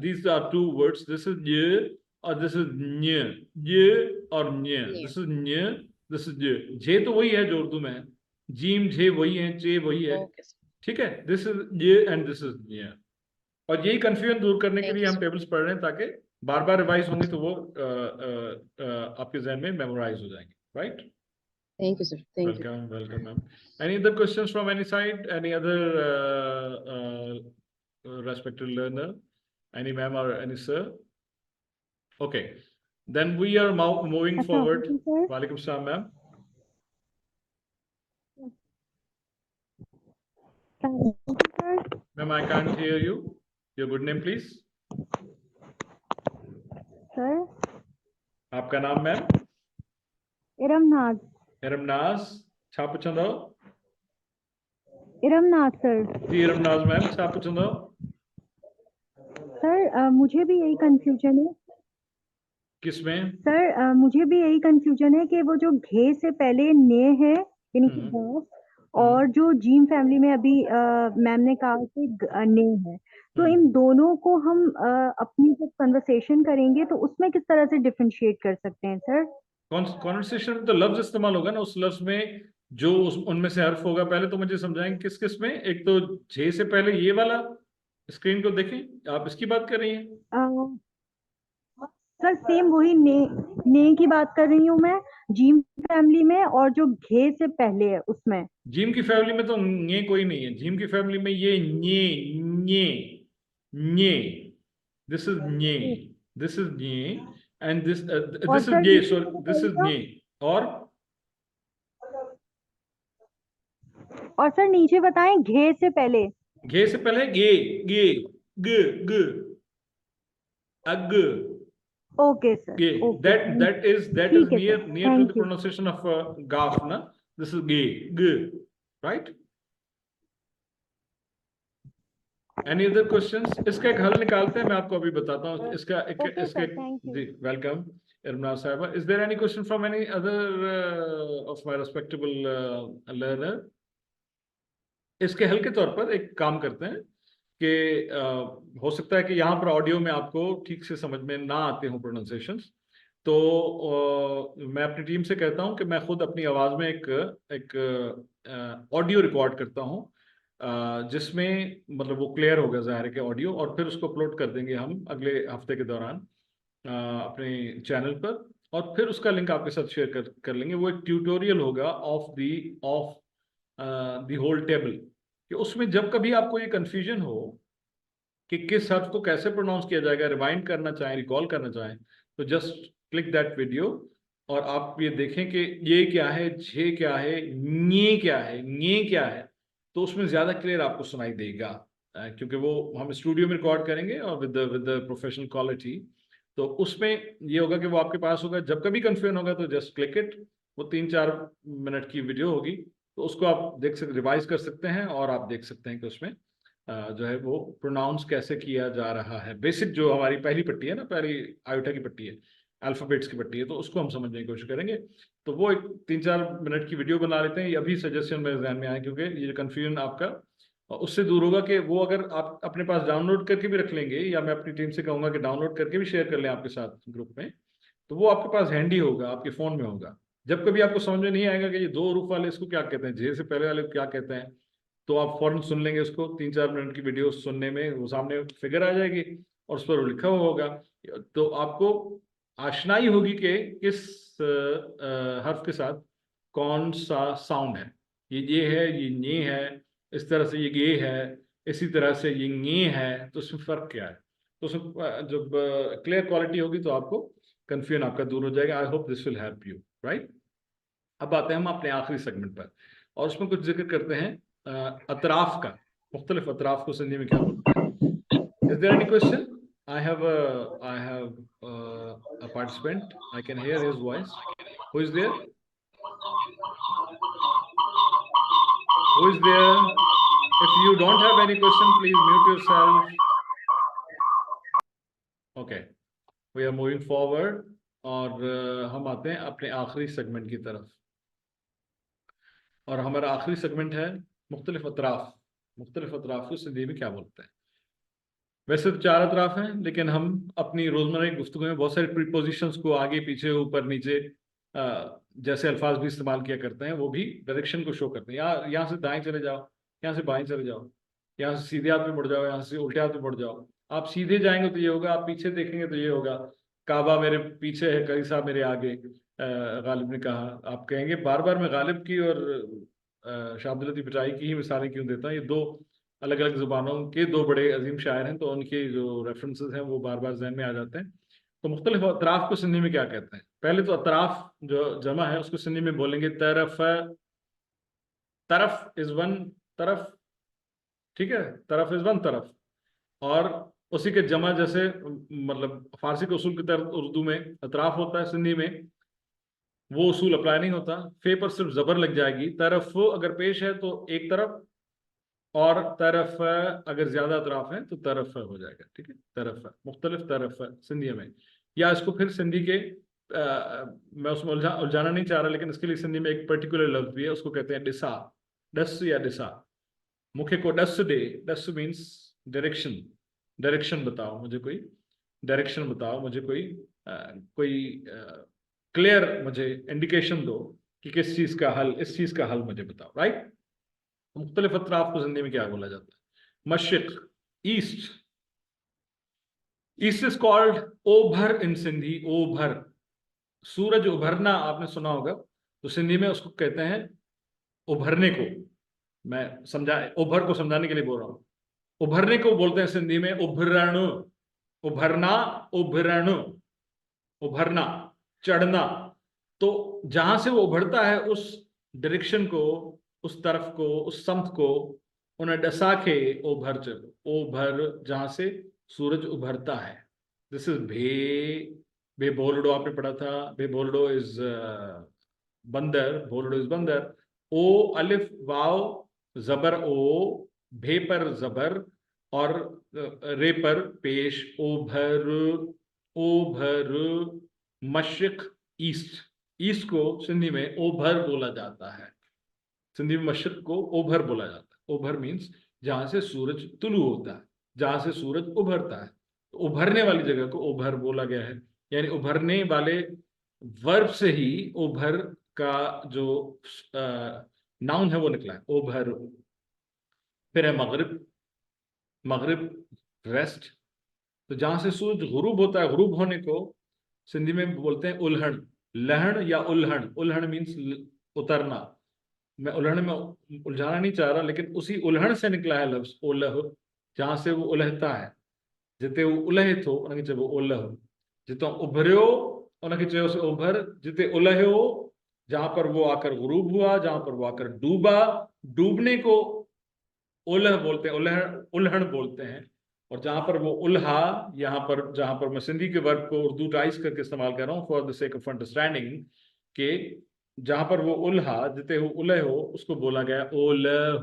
these are two words. This is ye, or this is nye. Ye or nye. This is nye. This is je. Je तो वही है जो उर्दू में है। Gym जे वही है, चे वही है, ठीक है। This is ye and this is nye. और यही कंफ्यूजन दूर करने के लिए हम टेबल्स पढ़ रहे हैं, ताकि बार बार रिवाइज होंगी तो वो आपके जहन में मेमोराइज हो जाएंगे, right? Thank you sir. Welcome welcome ma'am. Any other questions from any side? Any other respected learner? Any ma'am or any sir? Okay, then we are moving forward. Walaikum salam ma'am. Ma'am, I can't hear you. Your good name, please. Sir, आपका नाम ma'am? Iramnaz. इरमनाज, छा पुछंदो? Iramnaz, sir. जी इरमनाज ma'am, छा पुछंदो? Sir मुझे भी यही confusion है किसमें? सर मुझे भी यही कंफ्यूजन है कि वो जो घे से पहले ने है यानी कि घास, और जो जीम फैमिली में अभी मैम ने कहा कि ने है, तो इन दोनों को हम अपनी जब कन्वर्सेशन करेंगे तो उसमें किस तरह से डिफरेंशिएट कर सकते हैं सर? कॉन्वर्सेशन में तो लफ्ज इस्तेमाल होगा ना, उस लफ्ज में जो उनमें से हर्फ होगा। पहले तो मुझे समझाएंगे किस किस में। एक तो झे से पहले ये वाला, स्क्रीन को देखें, आप इसकी बात कर रही हैं? सर सेम वही ने की बात कर रही हूँ मैं, जीम फैमिली में, और जो घे से पहले है उसमें। जीम की फैमिली में तो ये कोई नहीं है। जीम की फैमिली में ये न्ये, दिस इज न्ये, दिस इज न्ये, एंड दिस इज ये, सॉरी दिस इज न्ये। और सर नीचे बताएं घे से पहले। घे से पहले गे गे ग ग अग। Okay, sir. Ge. Okay. That is near to the pronunciation of gaf, na? This is ge, g, right? Any other questions? इसका एक हल निकालते हैं, मैं आपको अभी बताता हूँ इसका जी वेलकम इरमना साहिबा। Is there any question from any other of my respectable learner? इसके हल के तौर पर एक काम करते हैं कि हो सकता है कि यहाँ पर ऑडियो में आपको ठीक से समझ में ना आते हों प्रोनाउंसिएशंस, तो मैं अपनी टीम से कहता हूँ कि मैं खुद अपनी आवाज़ में एक ऑडियो रिकॉर्ड करता हूँ, जिसमें मतलब वो क्लियर होगा ज़ाहिर के ऑडियो, और फिर उसको अपलोड कर देंगे हम अगले हफ्ते के दौरान अपने चैनल पर, और फिर उसका लिंक आपके साथ शेयर कर लेंगे। वो एक ट्यूटोरियल होगा ऑफ द होल टेबल, कि उसमें जब कभी आपको ये कंफ्यूजन हो कि किस हर्फ को कैसे प्रोनाउंस किया जाएगा, रिवाइंड करना चाहें, रिकॉल करना चाहें, तो जस्ट क्लिक दैट वीडियो और आप ये देखें कि ये क्या है, झे क्या है, न्ये क्या है, न्ये क्या है, तो उसमें ज़्यादा क्लियर आपको सुनाई देगा, क्योंकि वो हम स्टूडियो में रिकॉर्ड करेंगे और विद द प्रोफेशनल क्वालिटी। तो उसमें ये होगा कि वो आपके पास होगा, जब कभी कंफ्यूजन होगा तो जस्ट क्लिक इट। वो 3-4 मिनट की वीडियो होगी, तो उसको आप देख सकते, रिवाइज कर सकते हैं, और आप देख सकते हैं कि उसमें जो है वो प्रोनाउंस कैसे किया जा रहा है। बेसिक जो हमारी पहली पट्टी है ना, पहली आयोटा की पट्टी है, अल्फ़ाबेट्स की पट्टी है, तो उसको हम समझने की कोशिश करेंगे। तो वो एक 3-4 मिनट की वीडियो बना लेते हैं। ये अभी सजेशन मेरे ध्यान में आया, क्योंकि ये जो कन्फ्यूजन आपका उससे दूर होगा कि वो अगर आप अपने पास डाउनलोड करके भी रख लेंगे, या मैं अपनी टीम से कहूँगा कि डाउनलोड करके भी शेयर कर लें आपके साथ ग्रुप में, तो वो आपके पास हैंडी होगा, आपके फ़ोन में होगा। जब कभी आपको समझ में नहीं आएगा कि ये 2 हरूफ वाले इसको क्या कहते हैं, जे से पहले वाले को क्या कहते हैं, तो आप फौरन सुन लेंगे उसको। 3-4 मिनट की वीडियो सुनने में वो सामने फिगर आ जाएगी और उस पर वो लिखा हुआ होगा, तो आपको आशनाई होगी कि किस हर्फ के साथ कौन सा साउंड है। ये है, ये न्ये है, इस तरह से ये गे है, इसी तरह से ये न्ये है, तो उसमें फ़र्क क्या है। तो उसमें जब क्लियर क्वालिटी होगी तो आपको कन्फ्यूजन आपका दूर हो जाएगा। आई hope this will help you, right. अब आते हैं हम अपने आखिरी सेगमेंट पर, और उसमें कुछ जिक्र करते हैं अतराफ का। मुख्तलिफ अतराफ को सिंधी में क्या बोलते हैं? Is there any question? I have a participant. I can hear his voice. Who is there? Who is there? If you don't have any question, please mute yourself. Okay, we are moving forward, और हम आते हैं अपने आखिरी segment की तरफ, और हमारा आखिरी सेगमेंट है मुख्तलिफ अतराफ। मुख्तलिफ अतराफ को सिंधी में क्या बोलते हैं? वैसे तो 4 अतराफ हैं, लेकिन हम अपनी रोज़मर्रा की गुफ्तगू में बहुत सारे प्रीपोजिशंस को आगे पीछे ऊपर नीचे जैसे अल्फाज भी इस्तेमाल किया करते हैं, वो भी डायरेक्शन को शो करते हैं। यहाँ से दाएं चले जाओ, यहाँ से बाएं चले जाओ, यहाँ से सीधे हाथ में मुड़ जाओ, यहाँ से उल्टे हाथ में मुड़ जाओ। आप सीधे जाएंगे तो ये होगा, आप पीछे देखेंगे तो ये होगा। काबा मेरे पीछे है, कई साहब मेरे आगे, गालिब ने कहा। आप कहेंगे बार बार मैं गालिब की और शाह अब्दुल लतीफ़ पिटाई की ही मिसालें क्यों देता हूँ? ये 2 अलग अलग ज़ुबानों के 2 बड़े अजीम शायर हैं, तो उनके जो रेफरेंसेस हैं वो बार बार जहन में आ जाते हैं। तो मुख्तलिफ अतराफ को सिंधी में क्या कहते हैं? पहले तो अतराफ जो जमा है उसको सिंधी में बोलेंगे तरफ। तरफ इज़ 1 तरफ, ठीक है, तरफ इज वन तरफ, और उसी के जमा जैसे मतलब फारसी के उसूल की तरफ उर्दू में अतराफ होता है, सिंधी में वो उसूल अप्लाई नहीं होता। फे पर सिर्फ जबर लग जाएगी। तरफ अगर पेश है तो एक तरफ, और तरफ अगर ज्यादा अतराफ है तो तरफ हो जाएगा। ठीक है, तरफ मुख्तलिफ तरफ सिंधी में, या इसको फिर सिंधी के मैं उसमें उलझाना नहीं चाह रहा, लेकिन इसके लिए सिंधी में एक पर्टिकुलर लफ्ज भी है, उसको कहते हैं डिसा, डस या डिसा। मुखे को डस दे, डस मीन्स डायरेक्शन, डायरेक्शन बताओ मुझे, कोई डायरेक्शन बताओ मुझे, कोई क्लियर मुझे इंडिकेशन दो कि किस चीज का हल, इस चीज का हल मुझे बताओ। राइट, मुख्तलिफ अतराफ को सिंधी में क्या बोला जाता है? मशरिक, ईस्ट। ईस्ट इज कॉल्ड ओभर इन सिंधी, ओभर। सूरज उभरना आपने सुना होगा, तो सिंधी में उसको कहते हैं उभरने को। मैं उभर को समझाने के लिए बोल रहा हूं। उभरने को बोलते हैं सिंधी में उभरण, उभरना, उभरण, उभरना, चढ़ना। तो जहां से वो उभरता है उस डायरेक्शन को, उस तरफ को, उस समत को उन्हें डसा के ओभर चलो, ओभर जहां से सूरज उभरता है। दिस इज बे बोलडो आपने पढ़ा था। बे बोलडो इज बंदर, बोलडो इज बंदर। ओ अलिफ वाव जबर ओ, भे पर जबर और रे पर पेश, ओभर, ओभर, मशरिक, ईस्ट। ईस्ट को सिंधी में ओभर बोला जाता है। सिंधी में मशरिक को ओभर बोला जाता है। ओभर मीन्स जहां से सूरज तुलू होता है, जहां से सूरज उभरता है। तो उभरने वाली जगह को ओभर बोला गया है, यानी उभरने वाले वर्ब से ही ओभर का जो नाउन है वो निकला है, ओभर। फिर है मगरिब, मगरिब वेस्ट। तो जहां से सूरज गुरूब होता है, गुरूब होने को सिंधी में बोलते हैं उल्हण, लहण या उल्हण। उल्हण मीन्स उतरना। मैं उल्हण में उलझाना नहीं चाह रहा, लेकिन उसी उल्हण से निकला है लफ्ज ओलह, जहां से वो उलहता है। जिते वो उलहे थो उनके चइबो ओलह, जितो उभरियो उनके चयोसि ओभर, जिते उलहियो जहां पर वो आकर गुरूब हुआ, जहां पर वो आकर डूबा, डूबने को ओलह बोलते हैं, उल्हण बोलते हैं। और जहां पर वो उल्हा, यहाँ पर जहां पर मैं सिंधी के वर्ब को उर्दू टाइज करके इस्तेमाल कर रहा हूँ for the sake of understanding, के जहां पर वो उल्हा, जिते वो उलह हो, उसको बोला गया ओलह।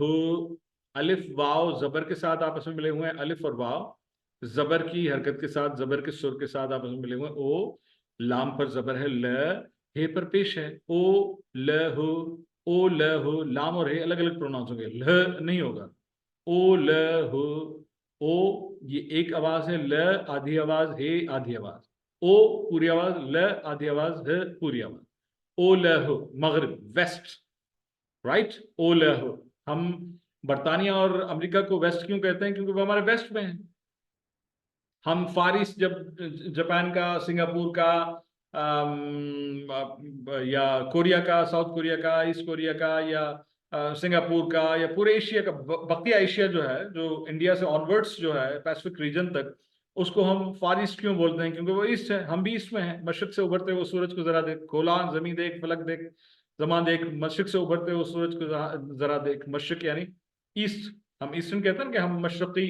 अलिफ वाव जबर के साथ आपस में मिले हुए हैं, अलिफ और वाव जबर की हरकत के साथ, जबर के सुर के साथ आपस में मिले हुए हैं। ओ लाम पर जबर है, ल हे पर पेश है, ओ लह, ओ लह। लाम और हे अलग अलग प्रोनाउंस होंगे, ल नहीं होगा। ओ लह, ओ ये एक आवाज है, ल आधी आवाज, हे आधी आवाज, ओ पूरी आवाज, ल आधी आवाज, ह पूरी आवाज। ओ लह, मगरिब, वेस्ट। राइट, ओ लह। हम बरतानिया और अमेरिका को वेस्ट क्यों कहते हैं? क्योंकि वो हमारे वेस्ट में है। हम फार ईस्ट, जब जापान का, सिंगापुर का, या कोरिया का, साउथ कोरिया का, ईस्ट कोरिया का, या सिंगापुर का, या पूरे एशिया का, बकिया एशिया जो है, जो इंडिया से ऑनवर्ड्स जो है पैसिफिक रीजन तक, उसको हम फार ईस्ट क्यों बोलते हैं? क्योंकि वो ईस्ट है, हम भी ईस्ट में हैं। मशरिक से उभरते हुए सूरज को जरा देख, गोलान जमीन देख, फलक देख, जमा देख। मशरिक से उभरते हुए सूरज को जरा देख। मशरिक यानी ईस्ट। हम ईस्टर्न कहते हैं कि हम मशरकी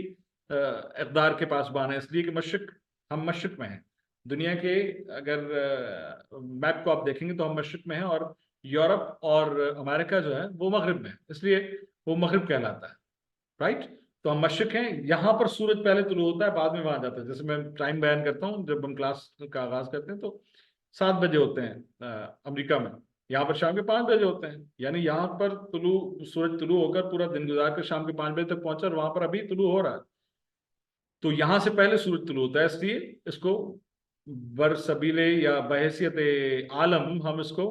इक़दार के पास बान है, इसलिए कि मशरिक, हम मशरिक में हैं। दुनिया के अगर मैप को आप देखेंगे तो हम मशरिक में हैं, और यूरोप और अमेरिका जो है वो मगरिब में है, इसलिए वो मगरिब कहलाता है। राइट, तो हम मशरिक हैं। यहाँ पर सूरज पहले तुलू होता है, बाद में वहां जाता है। जैसे मैं टाइम बयान करता हूँ, जब हम क्लास का आगाज करते हैं तो 7 बजे होते हैं अमेरिका में, यहाँ पर शाम के 5 बजे होते हैं। यानी यहाँ पर सूरज तुलू होकर पूरा दिन गुजार कर शाम के 5 बजे तक पहुंचा, और वहां पर अभी तुलू हो रहा है। तो यहाँ से पहले सूरज तुलू होता है, इसलिए इसको बरसबीले या बहैसियत आलम हम इसको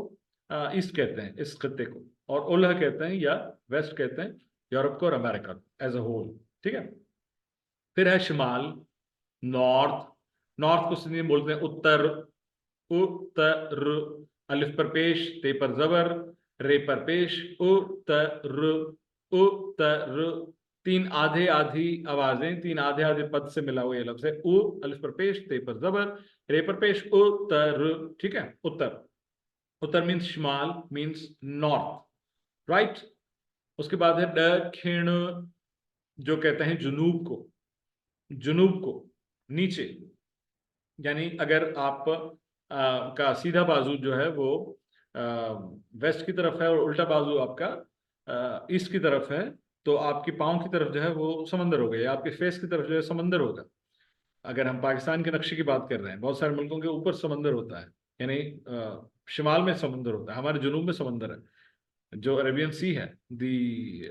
ईस्ट कहते हैं, इस खत्ते को, और उल्ह कहते हैं या वेस्ट कहते हैं यूरोप को और अमेरिका एज अ होल। ठीक है, फिर है शिमाल, नॉर्थ। नॉर्थ को सिंधी में बोलते हैं उत्तर, उत्तर। अलिफ पर पेश, ते पर जबर, रे पर पेश, उत्तर, उत्तर। 3 आधे आधी आवाजें, 3 आधे आधे पद से मिला हुआ ये लफ्ज है। उ अलिफ पर पेश, ते पर जबर, रे पर पेश, उत्तर। ठीक है, उत्तर। उत्तर मीन्स शिमाल, मीन्स नॉर्थ। राइट, उसके बाद है दक्षिण। जो कहते हैं जुनूब को नीचे, यानी अगर आप का सीधा बाजू जो है वो वेस्ट की तरफ है और उल्टा बाजू आपका ईस्ट की तरफ है, तो आपकी पाँव की तरफ जो है वो समंदर होगा, या आपके फेस की तरफ जो है समंदर होगा। अगर हम पाकिस्तान के नक्शे की बात कर रहे हैं, बहुत सारे मुल्कों के ऊपर समंदर होता है, यानी शिमाल में समंदर होता है, हमारे जुनूब में समंदर है। जो अरेबियन सी है, दी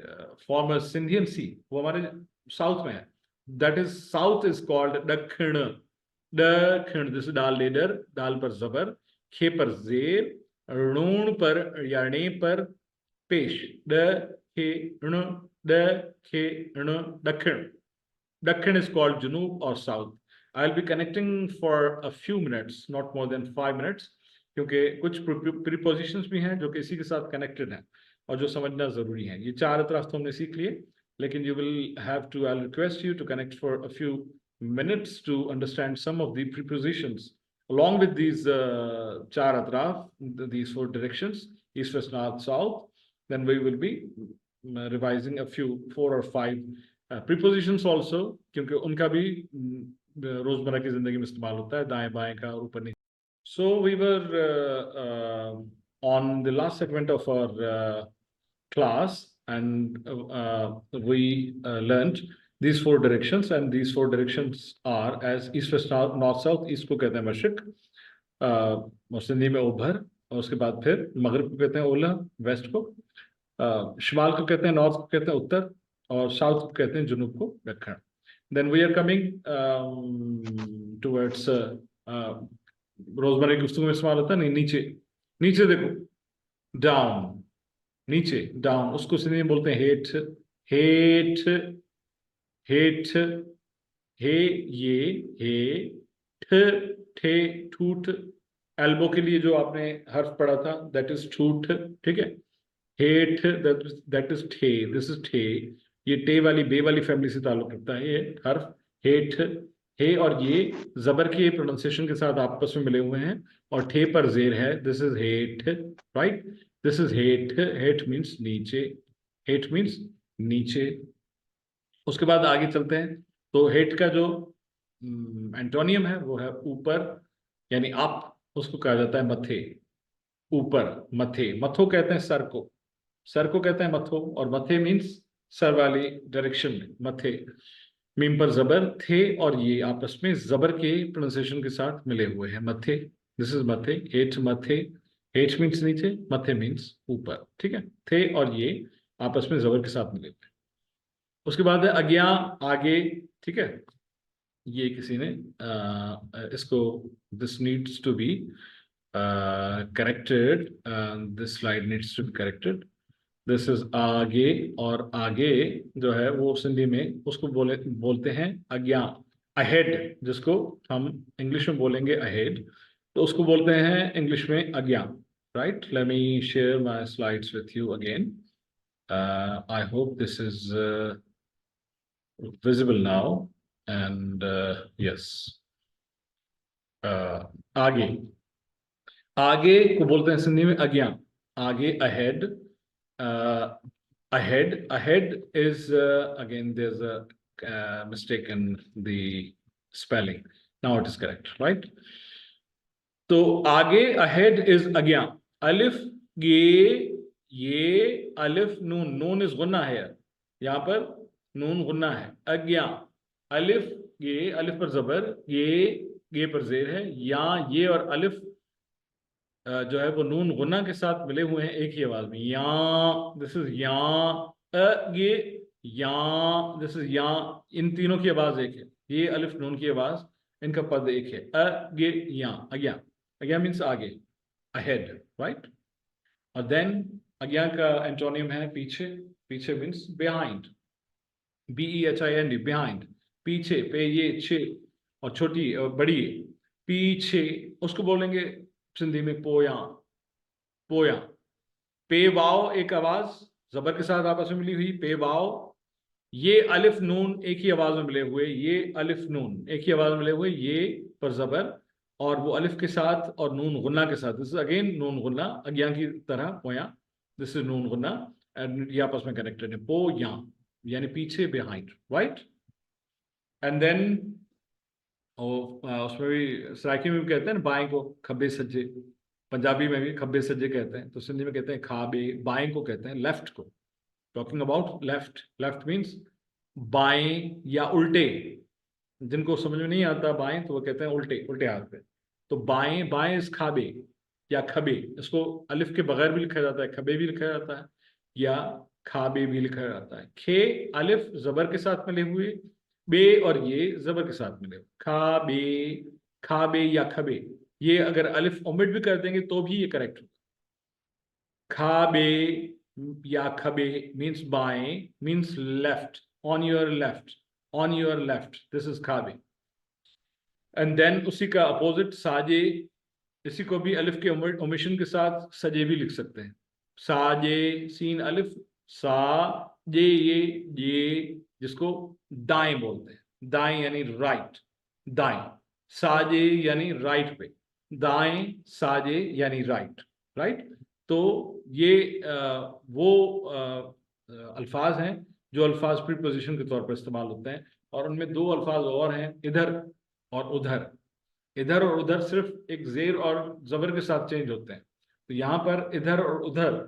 फॉर्मर सिंधियन सी, वो हमारे साउथ में है। That is south is called दक्षिण। दक्षिण, जैसे डाल लेडर, दाल पर जबर, खे पर जेर, ऋण पर या णे पर पेश, दक्षिण, दक्षिण, दक्षिण। Dakhin is called Junub or South. I'll be connecting for a few minutes, not more than 5 minutes, क्योंकि कुछ prepositions भी हैं जो कि इसी के साथ connected हैं और जो समझना जरूरी है। ये 4 अतराफ तो हमने सीख लिए, लेकिन you will have to, I'll request you to connect for a few minutes to understand some of the prepositions along with these 4 atraf, these 4 directions, east, west, north, south. Then we will be revising a few 4 or 5 prepositions also, क्योंकि उनका भी रोजमर्रा की जिंदगी में इस्तेमाल होता है, दाएं बाएं का, ऊपर नीचे। So we were on the last segment of our class, and we learned these 4 directions, and these 4 directions are as east, west, north, south। East को कहते हैं मशरिक, और सिंधी में उभर, और उसके बाद फिर मगरिब को कहते हैं ओला, वेस्ट को, शिमाल को कहते हैं नॉर्थ को कहते हैं उत्तर, और साउथ को कहते हैं जुनूब को दक्षिण। Then we are coming towards रोजमर्रा की गुफ्तगू में इस्तेमाल होता है नहीं, नीचे, नीचे देखो, डाउन, नीचे, डाउन, उसको सिंधी में बोलते हैं हेठ, हेठ, हेठ, हे, ये, हे, ठे, ठूठ। एल्बो के लिए जो आपने हर्फ पढ़ा था, दैट इज ठूठ, ठीक है। हेठ, दैट इज ठे, दिस इज ठे। ये टे वाली, बे वाली फैमिली से ताल्लुक रखता है ये हर्फ, हेठ। हे और ये जबर के प्रोनाउंसिएशन के साथ आपस में मिले हुए हैं, और ठे पर जेर है, दिस इज हेठ, राइट, दिस इज हेठ। हेठ मीन्स नीचे, हेठ मीन्स नीचे। उसके बाद आगे चलते हैं, तो हेठ का जो एंटोनियम है वो है ऊपर, यानी अप, उसको कहा जाता है मथे, ऊपर, मथे। मथो कहते हैं सर को, सर को कहते हैं मथो, और मथे मीन्स सर वाली डायरेक्शन में, मथे। मीम पर जबर, थे और ये आपस में जबर के प्रोनाउंसिएशन के साथ मिले हुए हैं, मथे, दिस इज मथे, हेठ, मथे। हेठ मीन्स नीचे, मथे मीन्स ऊपर, ठीक है। थे और ये आपस में जबर के साथ मिले हुए हैं। उसके बाद है अज्ञा, आगे, ठीक है। ये किसी ने इसको, this needs to be corrected, this slide needs to be corrected. This is आगे, और आगे जो है वो सिंधी में उसको बोलते हैं अज्ञा, अहेड, जिसको हम इंग्लिश में बोलेंगे अहेड, तो उसको बोलते हैं इंग्लिश में अज्ञा, right. Let me share my slides with you again. I hope this is visible now, and yes, आगे, आगे को बोलते हैं सिंधी में अज्ञा, आगे, ahead, ahead, ahead is again there's a mistake in the spelling, now it is correct, right। तो आगे ahead is अज्ञा, अलिफ, ये अलिफ नून, नून इज गुन्ना है, यहाँ पर नून गुन्ना है, अज्ञा, अलिफ, ये अलिफ पर जबर, ये पर जेर है, या ये और अलिफ जो है वो नून गुन्ना के साथ मिले हुए हैं एक ही आवाज में, या, दिस इज या, ये, या, दिस इज या। इन तीनों की आवाज एक है, ये अलिफ नून की आवाज, इनका पद एक है, अगे, या, अज्ञा। अज्ञा मीन्स आगे, अहेड, राइट। और देन अज्ञा का एंटोनियम है पीछे, पीछे मीन्स बिहाइंड, BEHIND, बिहाइंड, पीछे, पे ये छे, और छोटी और बड़ी पीछे, उसको बोलेंगे सिंधी में पोया, पोया। पे वाव एक आवाज जबर के साथ आपस में मिली हुई, पे वाव। ये अलिफ नून एक ही आवाज में मिले हुए, ये अलिफ नून एक ही आवाज में मिले हुए, ये पर जबर, और वो अलिफ के साथ और नून गुन्ना के साथ, दिस इज अगेन नून गुन्ना, अज्ञा की तरह पोया, दिस इज नून गुन्ना, एंड ये आपस में कनेक्टेड है, पो या, यानी पीछे, behind, right? And then उसमें भी सराइकी में भी कहते हैं ना बाएं को खब्बे सज्जे, पंजाबी में भी खब्बे सज्जे कहते हैं, तो सिंधी में कहते हैं खाबे, बाएं को कहते हैं लेफ्ट को। Talking about left, left means बाएं या उल्टे, जिनको समझ में नहीं आता बाएं तो वो कहते हैं उल्टे, उल्टे हाथ पे। तो बाएं, बाएं इस खाबे या खबे, इसको अलिफ के बगैर भी लिखा जाता है, खबे भी लिखा जाता है या खाबे भी लिखा जाता है। खे अलिफ जबर के साथ मिले हुए, बे और ये जबर के साथ मिले हुए, खाबे, खाबे या खबे। ये अगर अलिफ ओमिट भी कर देंगे तो भी ये करेक्ट होगा। खाबे या खबे मीन्स बाएं, means left, on your left, on your left, this is खाबे। एंड देन उसी का अपोजिट साजे, इसी को भी अलिफ के ओमिशन के साथ सजे भी लिख सकते हैं। साजे, सीन अलिफ, सा जे, ये जिसको दाएं बोलते हैं, दाएं यानी राइट, दाएं, साजे यानी राइट पे, दाएं साजे यानी राइट, राइट। तो ये वो अल्फाज हैं जो अल्फाज प्रीपोजिशन के तौर पर इस्तेमाल होते हैं, और उनमें दो अल्फाज और हैं, इधर और उधर। इधर और उधर सिर्फ एक ज़ेर और ज़बर के साथ चेंज होते हैं, तो यहाँ पर इधर और उधर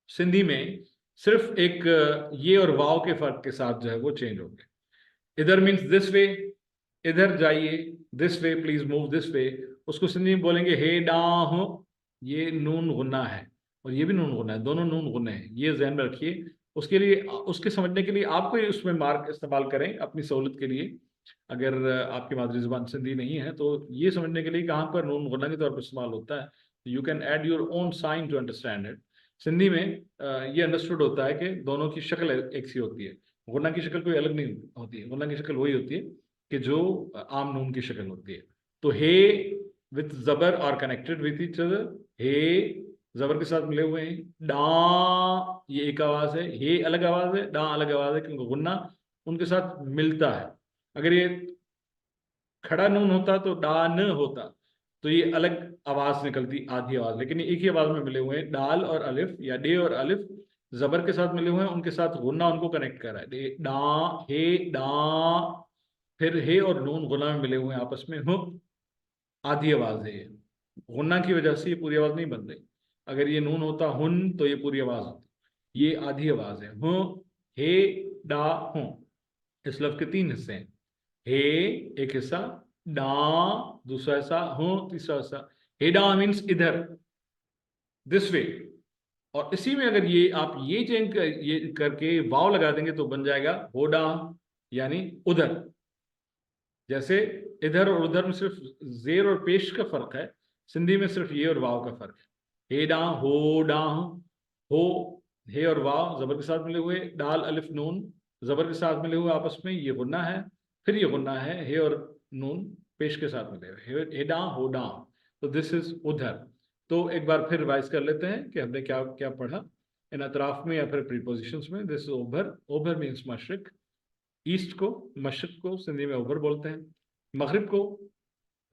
सिंधी में सिर्फ एक ये और वाव के फर्क के साथ जो है वो चेंज हो गए। इधर मीन्स दिस वे, इधर जाइए, this way, please move this way. उसको सिंधी में बोलेंगे हे डाह, ये नून गुन्ना है और ये भी नून गुन्ना है, दोनों नून गुन्ने हैं, ये ज़हन में रखिए। उसके लिए, उसके समझने के लिए आपको ही उसमें मार्क इस्तेमाल करें अपनी सहूलत के लिए। अगर आपकी मादरी ज़ुबान सिंधी नहीं है तो ये समझने के लिए कहाँ पर नून गुन्ना के तौर पर इस्तेमाल होता है, you can add your own sign to understand it. Sindhi में ये अंडरस्टूड होता है कि दोनों की शक्ल एक सी होती है, गुन्ना की शक्ल कोई अलग नहीं होती है, गुन्ना की शक्ल वही होती है कि जो आम नून की शक्ल होती है। तो हे विथ जबर are connected with each other, हे जबर के साथ मिले हुए हैं, डा ये एक आवाज है, हे अलग आवाज है, डा अलग आवाज है, क्योंकि गुन्ना उनके साथ मिलता है। अगर ये खड़ा नून होता तो डा न होता, तो ये अलग आवाज निकलती, आधी आवाज, लेकिन ये एक ही आवाज में मिले हुए हैं। डाल और अलिफ या डे और अलिफ जबर के साथ मिले हुए हैं, उनके साथ गुन्ना उनको कनेक्ट कर रहा है, डे डा, हे डा। फिर हे और नून गुन्ना में मिले हुए हैं आपस में, हु आधी आवाज है। ये गुन्ना की वजह से ये पूरी आवाज नहीं बन रही। अगर ये नून होता हुन तो ये पूरी आवाज होती, ये आधी आवाज है। हु, हे डा, हूं। इस लफ्ज के तीन हिस्से हैं, हे एक हिस्सा, डा दूसरा हिस्सा, हूं तीसरा हिस्सा। हे डा मीन्स इधर, दिस वे। और इसी में अगर ये आप ये चेंज ये करके वाव लगा देंगे तो बन जाएगा होडा, यानी उधर। जैसे इधर और उधर में सिर्फ जेर और पेश का फर्क है, सिंधी में सिर्फ ये और वाव का फर्क है। हे डा, हो डा, हो, हे और वाव जबर के साथ मिले हुए, डाल अलिफ नून जबर के साथ मिले हुए आपस में, ये गुन्ना है। फिर ये गुन्ना है, हे और नून पेश के साथ मिले हुए, हे डा, हो डा। तो दिस इज उधर। तो एक बार फिर रिवाइज कर लेते हैं कि हमने क्या क्या पढ़ा इन अतराफ में या फिर प्रीपोजिशंस में। दिस इज ओभर, ओभर मीन्स मशरिक, ईस्ट को, मशरिक को सिंधी में ओभर बोलते हैं, मगरिब को,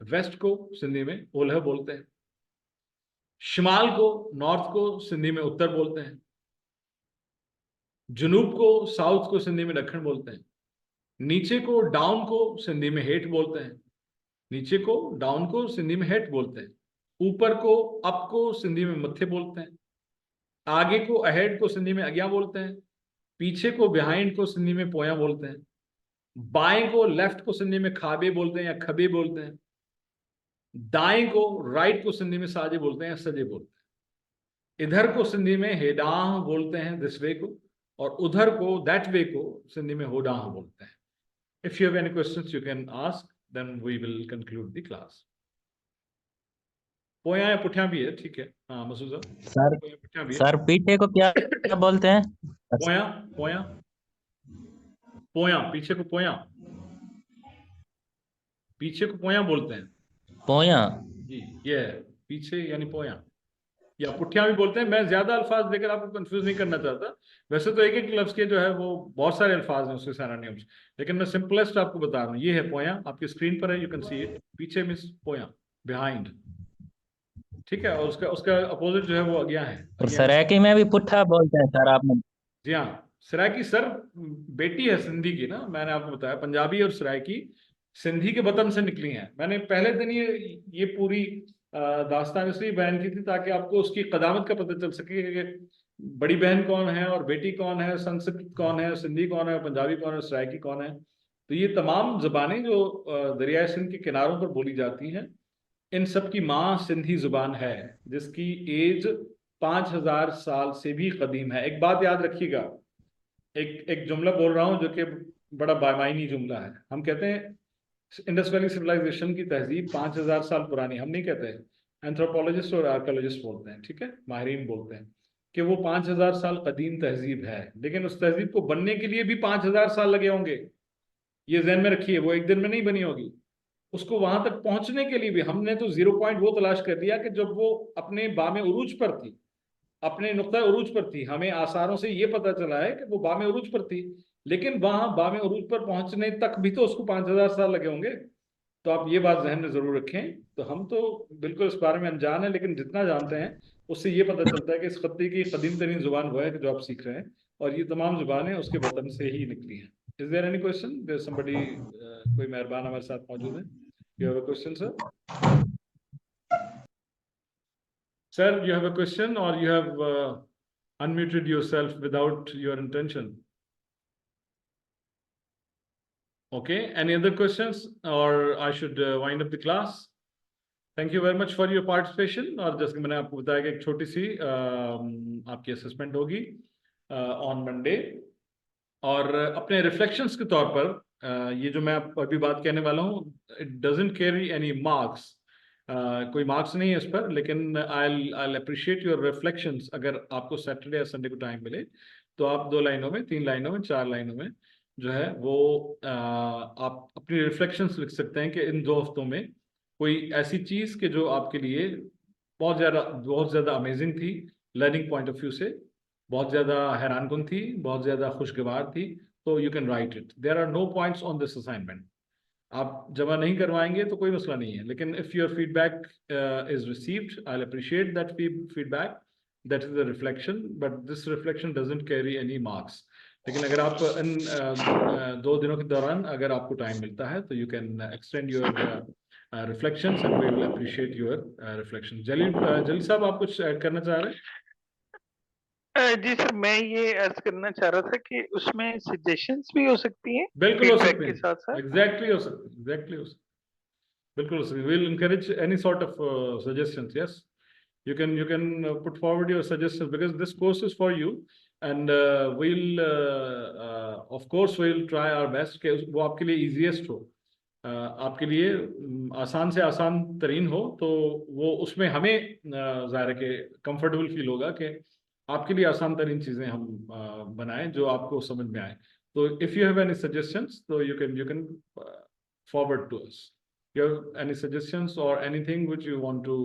वेस्ट को सिंधी में ओलह बोलते हैं, शिमाल को, नॉर्थ को सिंधी में उत्तर बोलते हैं, जुनूब को, साउथ को सिंधी में दक्षिण बोलते हैं, नीचे को, डाउन को सिंधी में हेठ बोलते हैं, नीचे को, डाउन को सिंधी में हेठ बोलते हैं, ऊपर को, अप को सिंधी में मत्थे बोलते हैं, आगे को, अहेड को सिंधी में अग्या बोलते हैं, पीछे को, बिहाइंड को सिंधी में पोया बोलते हैं, बाएं को, लेफ्ट को सिंधी में खाबे बोलते हैं या खबे बोलते हैं, दाएं को, राइट को सिंधी में साजे बोलते हैं या सजे बोलते हैं, इधर को सिंधी में हेडाह बोलते हैं, दिस वे को, और उधर को, दैट वे को सिंधी में होडाह बोलते हैं। If you have any questions, you can ask. Then we will conclude the class. पोया या पुठिया भी है, ठीक है। हाँ मसूदा सर, पुठिया भी है। सर पीठे को क्या क्या बोलते हैं? पोया, पोया, पोया, पीछे को पोया, पीछे को पोया बोलते हैं। पोया जी, ये है पीछे यानी पोया, या पुठिया भी बोलते हैं। मैं ज्यादा अल्फाज देकर आपको कंफ्यूज नहीं करना चाहता। वैसे तो एक एक लफ्ज के जो है वो बहुत सारे अल्फाज हैं उसके सिनोनिम्स, लेकिन मैं सिंपलेस्ट आपको बता रहा हूँ। ये है पोया, आपकी स्क्रीन पर है, यू कैन सी इट। पीछे मींस पोया, बिहाइंड, ठीक है। और उसका अपोजिट जो है वो अग्या है। और सरायकी में भी पुट्ठा बोलते हैं सर आपने? जी हाँ, सराइकी सर बेटी है सिंधी की ना, मैंने आपको बताया पंजाबी और सराइकी सिंधी के वतन से निकली हैं। मैंने पहले दिन ये पूरी दास्तान इसलिए बयान की थी ताकि आपको उसकी कदामत का पता चल सके कि बड़ी बहन कौन है और बेटी कौन है, संस्कृत कौन है, सिंधी कौन है, पंजाबी कौन है, सराइकी कौन है। तो ये तमाम ज़बानें जो दरियाए सिंध के किनारों पर बोली जाती हैं, इन सब की माँ सिंधी ज़ुबान है, जिसकी एज 5000 साल से भी कदीम है। एक बात याद रखिएगा, एक जुमला बोल रहा हूँ जो कि बड़ा बामायनी जुमला है। हम कहते हैं इंडस वैली सिविलाइजेशन की तहजीब 5000 साल पुरानी, हम नहीं कहते, एंथ्रोपोलॉजिस्ट और आर्कियोलॉजिस्ट बोलते हैं, ठीक है, माहिरीन बोलते हैं कि वो 5000 साल कदीम तहजीब है। लेकिन उस तहजीब को बनने के लिए भी 5000 साल लगे होंगे, ये ज़हन में रखिए, वो एक दिन में नहीं बनी होगी। उसको वहां तक पहुंचने के लिए भी हमने तो 0 पॉइंट वो तलाश कर दिया कि जब वो अपने बामे उरूज पर थी, अपने नुक्ता उरूज पर थी। हमें आसारों से ये पता चला है कि वो बामे उरूज पर थी, लेकिन वहां बामे उरूज पर पहुंचने तक भी तो उसको 5000 साल लगे होंगे। तो आप ये बात जहन में जरूर रखें। तो हम तो बिल्कुल इस बारे में अनजान है, लेकिन जितना जानते हैं उससे ये पता चलता है कि इस खत्ते की कदीम तरीन जुबान वो है कि जो आप सीख रहे हैं, और ये तमाम जुबानें उसके वतन से ही निकली हैं। Is there any question? There somebody, कोई मेहरबान हमारे साथ मौजूद है? You have a question sir? Sir, you have a question or you have unmuted yourself without your intention? Okay, any other questions or I should wind up the class? Thank you very much for your participation. और जैसे कि मैंने आपको बताया कि एक छोटी सी आपकी असेसमेंट होगी ऑन मंडे, और अपने रिफ्लेक्शंस के तौर पर ये जो मैं अभी बात कहने वाला हूँ, it doesn't carry any marks, कोई मार्क्स नहीं है इस पर, लेकिन आई अप्रिशिएट योर रिफ्लेक्शंस। अगर आपको सैटरडे या संडे को टाइम मिले तो आप 2 लाइनों में, 3 लाइनों में, 4 लाइनों में जो है वो आप अपनी रिफ्लेक्शंस लिख सकते हैं कि इन 2 हफ्तों में कोई ऐसी चीज़ के जो आपके लिए बहुत ज़्यादा अमेजिंग थी, लर्निंग पॉइंट ऑफ व्यू से बहुत ज़्यादा हैरानकुन थी, बहुत ज़्यादा खुशगवार थी, तो you can write it. There are no points on this assignment. आप जमा नहीं करवाएंगे तो कोई मसला नहीं है, लेकिन if your feedback is received, I appreciate that feedback, that is the reflection, but this reflection doesn't carry any marks. लेकिन अगर आप इन 2 दिनों के दौरान अगर आपको टाइम मिलता है तो you can extend your reflections and we will appreciate your reflection. Jalil साहब, आप कुछ ऐड करना चाह रहे हैं? जी सर, मैं ये अर्ज करना चाह रहा था कि उसमें सजेशंस भी हो सकती हैं बिल्कुल हो फीडबैक सकते के हैं, साथ साथ। एग्जैक्टली हो सकते हैं, एग्जैक्टली हो सकते हैं, बिल्कुल हो सकते हैं। we'll encourage any sort of suggestions. Yes, you can put forward your suggestions because this course is for you, and we'll of course we'll try our best कि वो आपके लिए easiest हो, आपके लिए आसान से आसान तरीन हो, तो वो उसमें हमें ज़ाहिर है कि कंफर्टेबल फील होगा कि आपके लिए आसान तरीन चीज़ें हम बनाएं जो आपको समझ में आए। तो if you have any suggestions तो you can forward to us. You have any suggestions or anything which you want to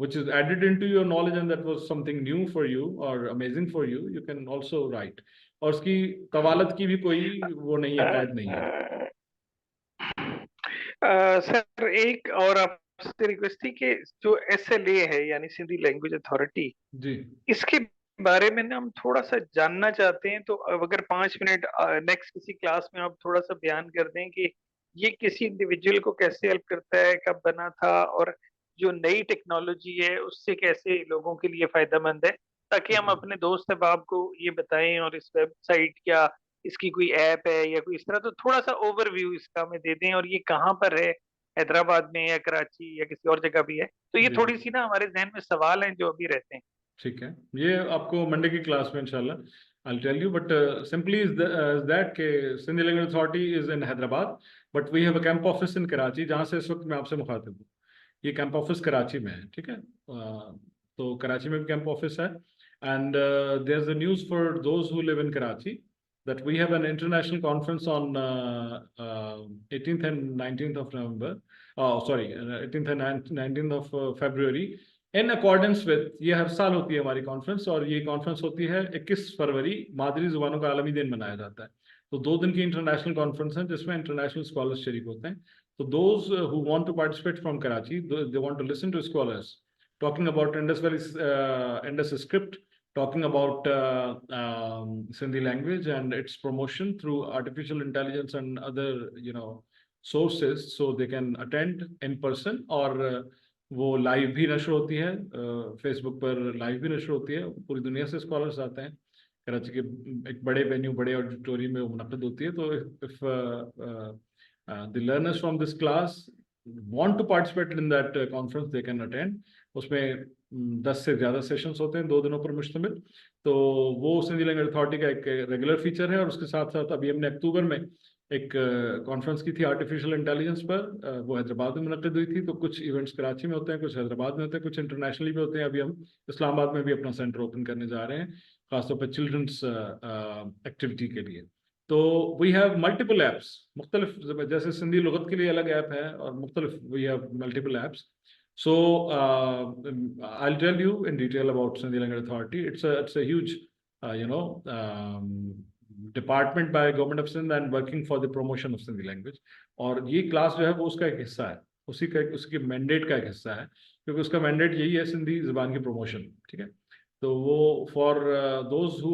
which is added into your knowledge and that was something new for you or amazing for you, you can also write. और उसकी तवालत की भी कोई वो नहीं है, कैद नहीं है। सर, एक और आपसे रिक्वेस्ट थी कि जो SLA है यानी सिंधी लैंग्वेज अथॉरिटी जी, इसके बारे में ना हम थोड़ा सा जानना चाहते हैं, तो अगर 5 मिनट नेक्स्ट किसी क्लास में आप थोड़ा सा बयान कर दें कि ये किसी इंडिविजुअल को कैसे हेल्प करता है, कब बना था, और जो नई टेक्नोलॉजी है उससे कैसे लोगों के लिए फायदेमंद है, ताकि हम अपने दोस्त अहबाब को ये बताएं, और इस वेबसाइट या इसकी कोई ऐप है या कोई इस तरह, तो थोड़ा सा ओवरव्यू इसका हमें दे दें, और ये कहाँ पर है, हैदराबाद में या कराची या किसी और जगह भी है, तो ये थोड़ी सी ना हमारे जहन में सवाल हैं जो अभी रहते हैं। ठीक है, ये आपको मंडे की क्लास में इंशाल्लाह I'll tell you, but simply is that कि Sindhi Language Authority is in Hyderabad, but we have a camp office in Karachi, जहाँ से इस वक्त मैं आपसे मुखातिब हूँ। ये कैंप ऑफिस कराची में है, ठीक है, तो कराची में भी कैंप ऑफिस है, and there is a news for those who live in Karachi that we have an international conference on 18th and 19th of November, 18th and 19th of February, in accordance with, ये हर साल होती है हमारी conference, और ये conference होती है 21 फरवरी, मादरी ज़ुबानों का आलमी दिन मनाया जाता है। तो 2 दिन की इंटरनेशनल कॉन्फ्रेंस है जिसमें इंटरनेशनल स्कॉलर्स शरीक होते हैं। So those who want to participate from Karachi, they want to listen to scholars talking about Indus Valley Indus script, talking about Sindhi language and its promotion through artificial intelligence and other, sources, so they can attend in person. और वो live भी नशर होती है, Facebook पर live भी नशर होती है, पूरी दुनिया से स्कॉलर्स आते हैं, कराची के एक बड़े वेन्यू, बड़े ऑडिटोरियम में वो मुनक़िद होती है. तो if the learners from this class want to participate in that conference, they can attend. उसमें 10 से ज़्यादा सेशंस होते हैं 2 दिनों पर मुश्तमिल. तो वो सिंधी लैंग्वेज अथॉरिटी का एक रेगुलर फीचर है. और उसके साथ साथ अभी हमने अक्टूबर में एक कॉन्फ्रेंस की थी आर्टिफिशियल इंटेलिजेंस पर, वो हैदराबाद में मुनक़िद हुई थी. तो कुछ इवेंट्स कराची में होते हैं, कुछ हैदराबाद में होते हैं, कुछ इंटरनेशनली भी होते हैं. अभी हम इस्लामाबाद में भी अपना सेंटर ओपन करने जा रहे हैं, खासतौर पर चिल्ड्रंस एक्टिविटी के लिए. तो वी हैव मल्टीपल ऐप्स, मुख्तलिफ, जैसे सिंधी लुगत के लिए अलग ऐप है और मुख्तलिफ we have multiple apps. So I'll tell you in detail about Sindhi Language Authority. It's a huge, department by Government of Sindh and working for the promotion of Sindhi language. और ये class जो है वो उसका एक हिस्सा है, उसके मैंडेट का एक हिस्सा है, क्योंकि उसका मैंडेट यही है सिंधी ज़बान की प्रमोशन. ठीक है. तो वो for those who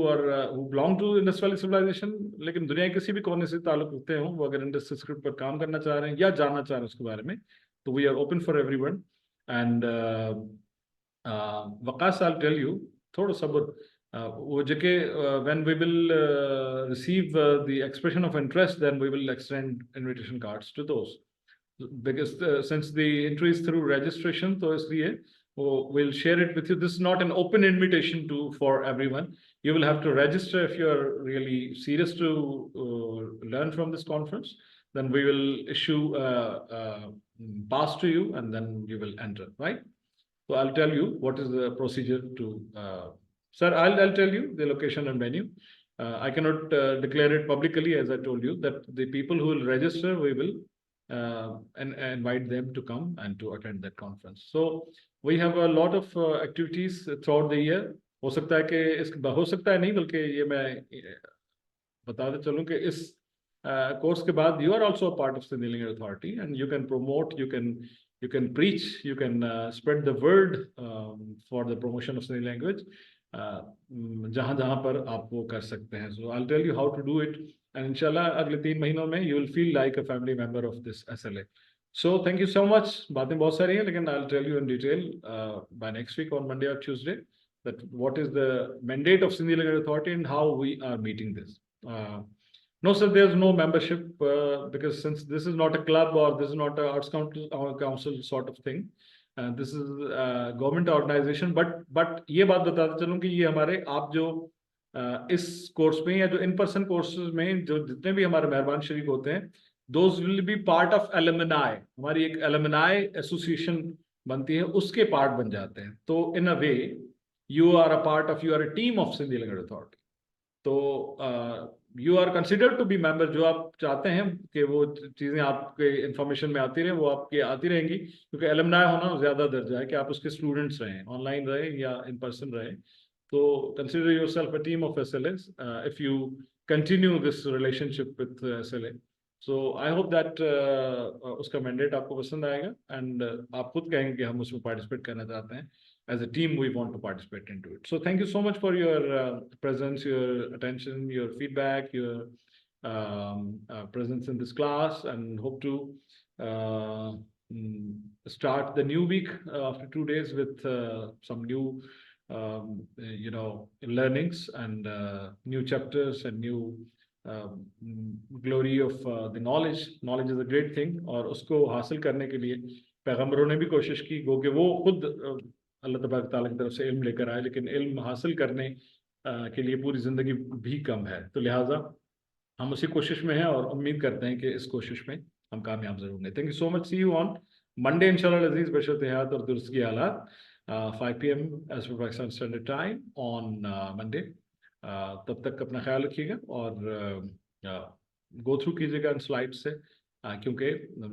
belong to Indus valley civilisation, लेकिन दुनिया के किसी भी कोने से ताल्लुक रखते हों, वो अगर इंडस स्क्रिप्ट पर काम करना चाह रहे हैं या जानना चाह रहे हैं उसके बारे में, तो we are open for everyone. And Waqas, I'll tell you, थोड़ा सब्र, वो जगह when we will receive the expression of interest, then we will extend invitation cards to those, because since the entry is through registration, तो इसलिए we'll share it with you. This is not an open invitation for everyone. You will have to register if you are really serious to learn from this conference. Then we will issue pass to you, and then you will enter, right? So I'll tell you what is the procedure to, sir, I'll tell you the location and venue. I cannot declare it publicly, as I told you, that the people who will register, we will invite them to come and to attend that conference. So we have a lot of activities throughout the year. हो सकता है नहीं, बल्कि ये मैं बताते चलूं कि इस course के बाद you are also a part of Sindhi Language Authority, and you can promote, you can preach, you can spread the word for the promotion of Sindhi language जहाँ पर आप वो कर सकते हैं. So I'll tell you how to do it, and inshallah अगले 3 महीनों में you will feel like a family member of this SLA. So thank you so much. बातें बहुत सारी हैं, लेकिन I'll tell you in detail by next week on Monday or Tuesday that what is the mandate of Sindhi Language Authority and how we are meeting this. No, sir, there's no membership because since this is not a club or this is not a arts council sort of thing, this is a government organization. But ये बात बताते चलूं कि ये हमारे आप जो इस कोर्स में या जो इन पर्सन कोर्सेज में जो जितने भी हमारे मेहरबान शरीक होते हैं, those will be part of alumni. हमारी एक alumni association बनती है, उसके पार्ट बन जाते हैं. तो in a way you are a team of Sindhi Language Authority. तो you are considered to be member. जो आप चाहते हैं कि वो चीज़ें आपके इंफॉर्मेशन में आती रहें, वो आपके आती रहेंगी, क्योंकि एलुमनाई होना ज़्यादा दर्जा है कि आप उसके स्टूडेंट्स रहें, ऑनलाइन रहें या इन पर्सन रहें. तो consider yourself a team of SLAs if you continue this relationship with SLA. So I hope that उसका मैंडेट आपको पसंद आएगा, एंड आप खुद कहेंगे कि हम उसमें पार्टिसिपेट करना चाहते हैं. As a team, we want to participate into it. So thank you so much for your presence, your attention, your feedback, your presence in this class, and hope to start the new week after 2 days with some new, learnings and new chapters and new glory of the knowledge. Knowledge is a great thing, और उसको हासिल करने के लिए पैगंबरों ने भी कोशिश की, गो कि वो खुद अल्लाह तबारक तआला की तरफ से इल्म लेकर आए, लेकिन इल्म हासिल करने के लिए पूरी ज़िंदगी भी कम है. तो लिहाजा हम उसी कोशिश में हैं और उम्मीद करते हैं कि इस कोशिश में हम कामयाब ज़रूर होंगे. Thank you so much. See you on Monday इंशाल्लाह अज़ीज़, बशर्त हयात और दुरुस्त की हालात, 5 PM as per Pakistan standard time on Monday. तब तक अपना ख्याल रखिएगा और गो थ्रू कीजिएगा इन स्लाइड से, क्योंकि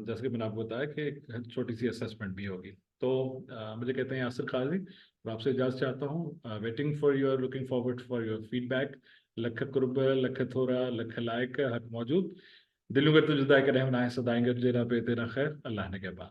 जैसे कि मैंने आपको बताया कि एक छोटी सी असेसमेंट भी होगी. तो मुझे कहते हैं यासिर काजी, और आपसे इजाज़त चाहता हूँ. Waiting for your, looking forward for your feedback. लख कुर्ब लख थोरा लख लायक हक मौजूद. दिलों के तो जुदाई के रहम ना है सदाएंगे, तेरा पे तेरा खैर, अल्लाह ने के बाद.